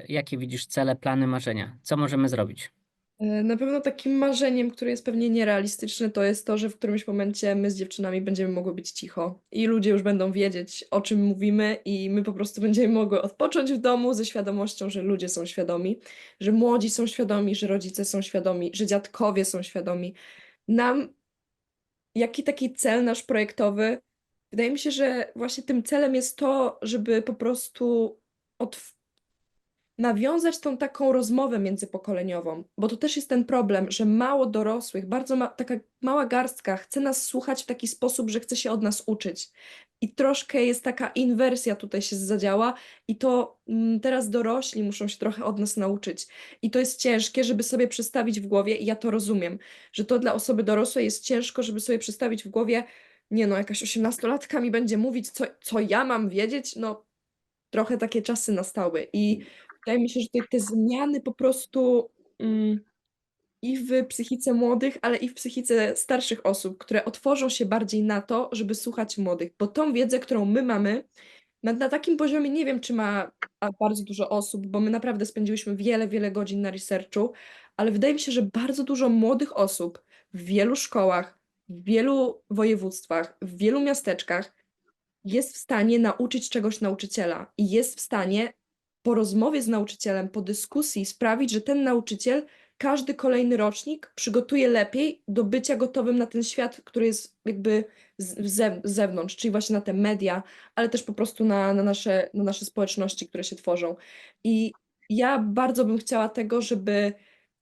Speaker 5: jakie widzisz cele, plany, marzenia? Co możemy zrobić?
Speaker 2: Na pewno takim marzeniem, które jest pewnie nierealistyczne, to jest to, że w którymś momencie my z dziewczynami będziemy mogły być cicho i ludzie już będą wiedzieć, o czym mówimy i my po prostu będziemy mogły odpocząć w domu ze świadomością, że ludzie są świadomi, że młodzi są świadomi, że rodzice są świadomi, że dziadkowie są świadomi. Nam, jaki taki cel nasz projektowy? Wydaje mi się, że właśnie tym celem jest to, żeby po prostu nawiązać tą taką rozmowę międzypokoleniową, bo to też jest ten problem, że mało dorosłych, taka mała garstka chce nas słuchać w taki sposób, że chce się od nas uczyć. I troszkę jest taka inwersja tutaj się zadziała i to teraz dorośli muszą się trochę od nas nauczyć. I to jest ciężkie, żeby sobie przestawić w głowie, i ja to rozumiem, że to dla osoby dorosłej jest ciężko, żeby sobie przestawić w głowie, nie no, jakaś 18-latka mi będzie mówić, co ja mam wiedzieć, no trochę takie czasy nastały i wydaje mi się, że te zmiany po prostu i w psychice młodych, ale i w psychice starszych osób, które otworzą się bardziej na to, żeby słuchać młodych, bo tą wiedzę, którą my mamy, na takim poziomie nie wiem, czy ma bardzo dużo osób, bo my naprawdę spędziłyśmy wiele, wiele godzin na researchu, ale wydaje mi się, że bardzo dużo młodych osób w wielu szkołach, w wielu województwach, w wielu miasteczkach jest w stanie nauczyć czegoś nauczyciela i jest w stanie po rozmowie z nauczycielem, po dyskusji sprawić, że ten nauczyciel każdy kolejny rocznik przygotuje lepiej do bycia gotowym na ten świat, który jest jakby z zewnątrz, czyli właśnie na te media, ale też po prostu na nasze społeczności, które się tworzą. I ja bardzo bym chciała tego, żeby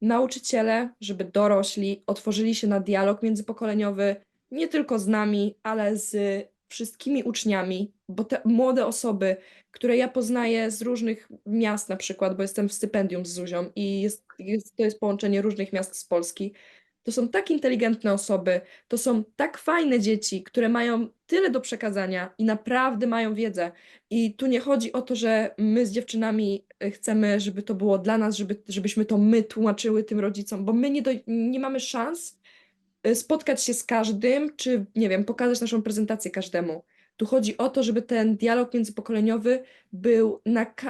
Speaker 2: nauczyciele, żeby dorośli otworzyli się na dialog międzypokoleniowy, nie tylko z nami, ale z wszystkimi uczniami, bo te młode osoby, które ja poznaję z różnych miast na przykład, bo jestem w stypendium z Zuzią i to jest połączenie różnych miast z Polski, to są tak inteligentne osoby, to są tak fajne dzieci, które mają tyle do przekazania i naprawdę mają wiedzę. I tu nie chodzi o to, że my z dziewczynami chcemy, żeby to było dla nas, żebyśmy to my tłumaczyły tym rodzicom, bo my nie mamy szans spotkać się z każdym, czy nie wiem, pokazać naszą prezentację każdemu. Tu chodzi o to, żeby ten dialog międzypokoleniowy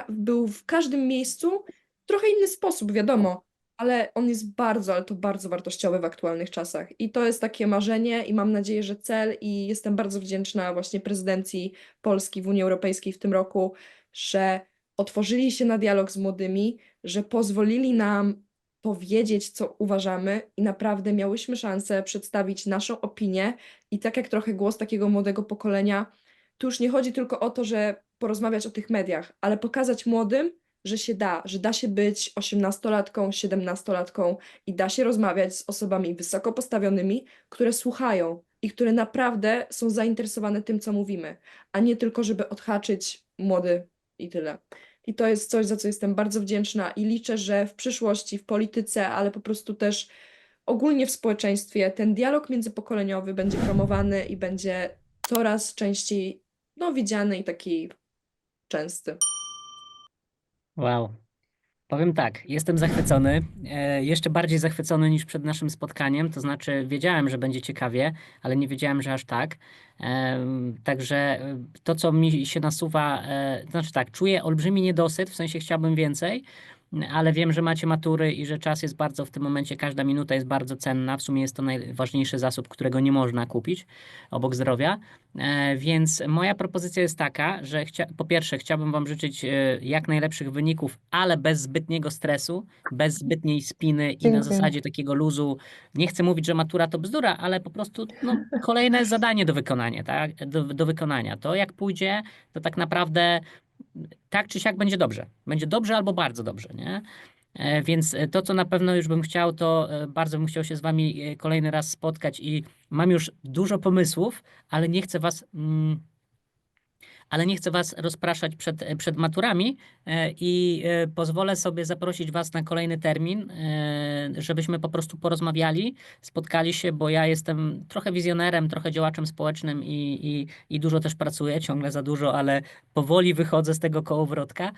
Speaker 2: był w każdym miejscu w trochę inny sposób, wiadomo, ale on jest ale to bardzo wartościowy w aktualnych czasach. I to jest takie marzenie i mam nadzieję, że cel, i jestem bardzo wdzięczna właśnie prezydencji Polski w Unii Europejskiej w tym roku, że otworzyli się na dialog z młodymi, że pozwolili nam powiedzieć, co uważamy, i naprawdę miałyśmy szansę przedstawić naszą opinię i tak jak trochę głos takiego młodego pokolenia, tu już nie chodzi tylko o to, że porozmawiać o tych mediach, ale pokazać młodym, że da się być 18-latką, 17-latką i da się rozmawiać z osobami wysoko postawionymi, które słuchają i które naprawdę są zainteresowane tym, co mówimy, a nie tylko, żeby odhaczyć młody i tyle. I to jest coś, za co jestem bardzo wdzięczna i liczę, że w przyszłości, w polityce, ale po prostu też ogólnie w społeczeństwie ten dialog międzypokoleniowy będzie promowany i będzie coraz częściej widziany i taki częsty.
Speaker 5: Wow. Powiem tak, jestem zachwycony, jeszcze bardziej zachwycony niż przed naszym spotkaniem, to znaczy wiedziałem, że będzie ciekawie, ale nie wiedziałem, że aż tak. Także to, co mi się nasuwa, to znaczy tak, czuję olbrzymi niedosyt, w sensie chciałbym więcej, ale wiem, że macie matury i że czas jest bardzo w tym momencie, każda minuta jest bardzo cenna. W sumie jest to najważniejszy zasób, którego nie można kupić obok zdrowia. Więc moja propozycja jest taka, że po pierwsze chciałbym Wam życzyć jak najlepszych wyników, ale bez zbytniego stresu, bez zbytniej spiny i na
Speaker 1: Dziękuję.
Speaker 5: zasadzie takiego luzu. Nie chcę mówić, że matura to bzdura, ale po prostu kolejne zadanie do wykonania, tak? Do wykonania. To jak pójdzie, to tak naprawdę tak czy siak będzie dobrze. Będzie dobrze albo bardzo dobrze, nie? Więc to, co na pewno już bym chciał, to bardzo bym chciał się z Wami kolejny raz spotkać i mam już dużo pomysłów, ale nie chcę Was rozpraszać przed maturami i pozwolę sobie zaprosić Was na kolejny termin, żebyśmy po prostu porozmawiali, spotkali się, bo ja jestem trochę wizjonerem, trochę działaczem społecznym i dużo też pracuję, ciągle za dużo, ale powoli wychodzę z tego kołowrotka,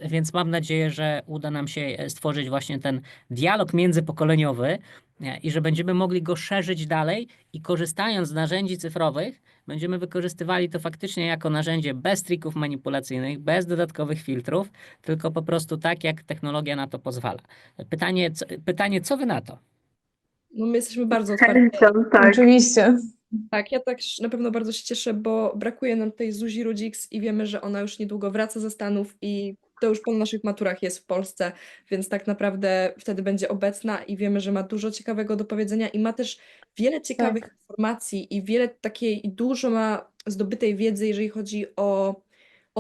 Speaker 5: więc mam nadzieję, że uda nam się stworzyć właśnie ten dialog międzypokoleniowy i że będziemy mogli go szerzyć dalej i korzystając z narzędzi cyfrowych, będziemy wykorzystywali to faktycznie jako narzędzie bez trików manipulacyjnych, bez dodatkowych filtrów, tylko po prostu tak, jak technologia na to pozwala. Pytanie, co wy na to?
Speaker 2: No my jesteśmy bardzo
Speaker 4: Z
Speaker 2: otwarci.
Speaker 4: chęcią, tak.
Speaker 1: Oczywiście.
Speaker 2: Tak, ja też na pewno bardzo się cieszę, bo brakuje nam tej Zuzi Rudziks i wiemy, że ona już niedługo wraca ze Stanów i to już po naszych maturach jest w Polsce, więc tak naprawdę wtedy będzie obecna i wiemy, że ma dużo ciekawego do powiedzenia i ma też wiele ciekawych informacji i wiele takiej, i dużo ma zdobytej wiedzy, jeżeli chodzi o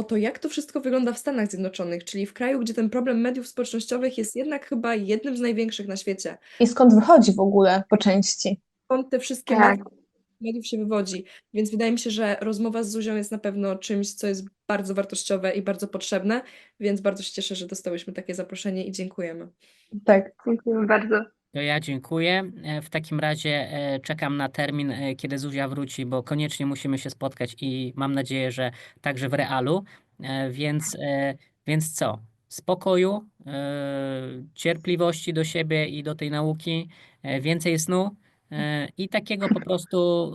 Speaker 2: to, jak to wszystko wygląda w Stanach Zjednoczonych, czyli w kraju, gdzie ten problem mediów społecznościowych jest jednak chyba jednym z największych na świecie.
Speaker 1: I skąd wychodzi w ogóle po części?
Speaker 2: Skąd te wszystkie
Speaker 4: Tak.
Speaker 2: mediów się wywodzi. Więc wydaje mi się, że rozmowa z Zuzią jest na pewno czymś, co jest bardzo wartościowe i bardzo potrzebne, więc bardzo się cieszę, że dostałyśmy takie zaproszenie i dziękujemy.
Speaker 1: Tak.
Speaker 4: Dziękuję bardzo.
Speaker 5: To ja dziękuję. W takim razie czekam na termin, kiedy Zuzia wróci, bo koniecznie musimy się spotkać i mam nadzieję, że także w realu. Więc co? Spokoju, cierpliwości do siebie i do tej nauki, więcej snu i takiego po prostu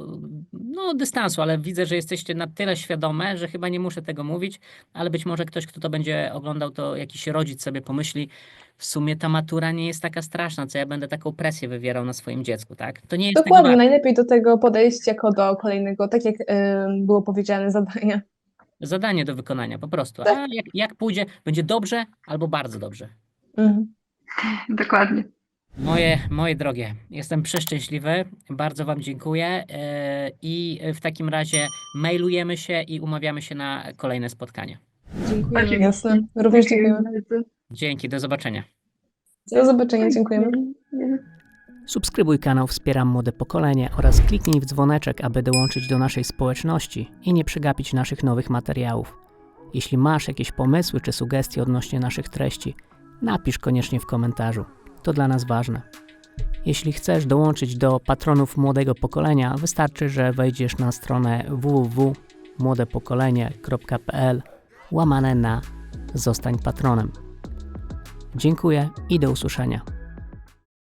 Speaker 5: dystansu, ale widzę, że jesteście na tyle świadome, że chyba nie muszę tego mówić, ale być może ktoś, kto to będzie oglądał, to jakiś rodzic sobie pomyśli, w sumie ta matura nie jest taka straszna, co ja będę taką presję wywierał na swoim dziecku, tak? To nie jest tego
Speaker 1: Dokładnie,
Speaker 5: warte.
Speaker 1: najlepiej do tego podejść jako do kolejnego, tak jak było powiedziane, zadania.
Speaker 5: Zadanie do wykonania, po prostu.
Speaker 1: Tak.
Speaker 5: A jak pójdzie, będzie dobrze albo bardzo dobrze.
Speaker 1: Mhm.
Speaker 4: Dokładnie.
Speaker 5: Moje drogie, jestem przeszczęśliwy, bardzo Wam dziękuję i w takim razie mailujemy się i umawiamy się na kolejne spotkanie.
Speaker 2: Dziękujemy.
Speaker 4: Oczywiście.
Speaker 1: Jasne. Również dziękujemy.
Speaker 4: bardzo.
Speaker 5: Dzięki, do zobaczenia.
Speaker 1: Do zobaczenia, dziękujemy.
Speaker 3: Subskrybuj kanał Wspieram Młode Pokolenie oraz kliknij w dzwoneczek, aby dołączyć do naszej społeczności i nie przegapić naszych nowych materiałów. Jeśli masz jakieś pomysły czy sugestie odnośnie naszych treści, napisz koniecznie w komentarzu. To dla nas ważne. Jeśli chcesz dołączyć do patronów Młodego Pokolenia, wystarczy, że wejdziesz na stronę www.młodepokolenie.pl/zostań patronem. Dziękuję i do usłyszenia.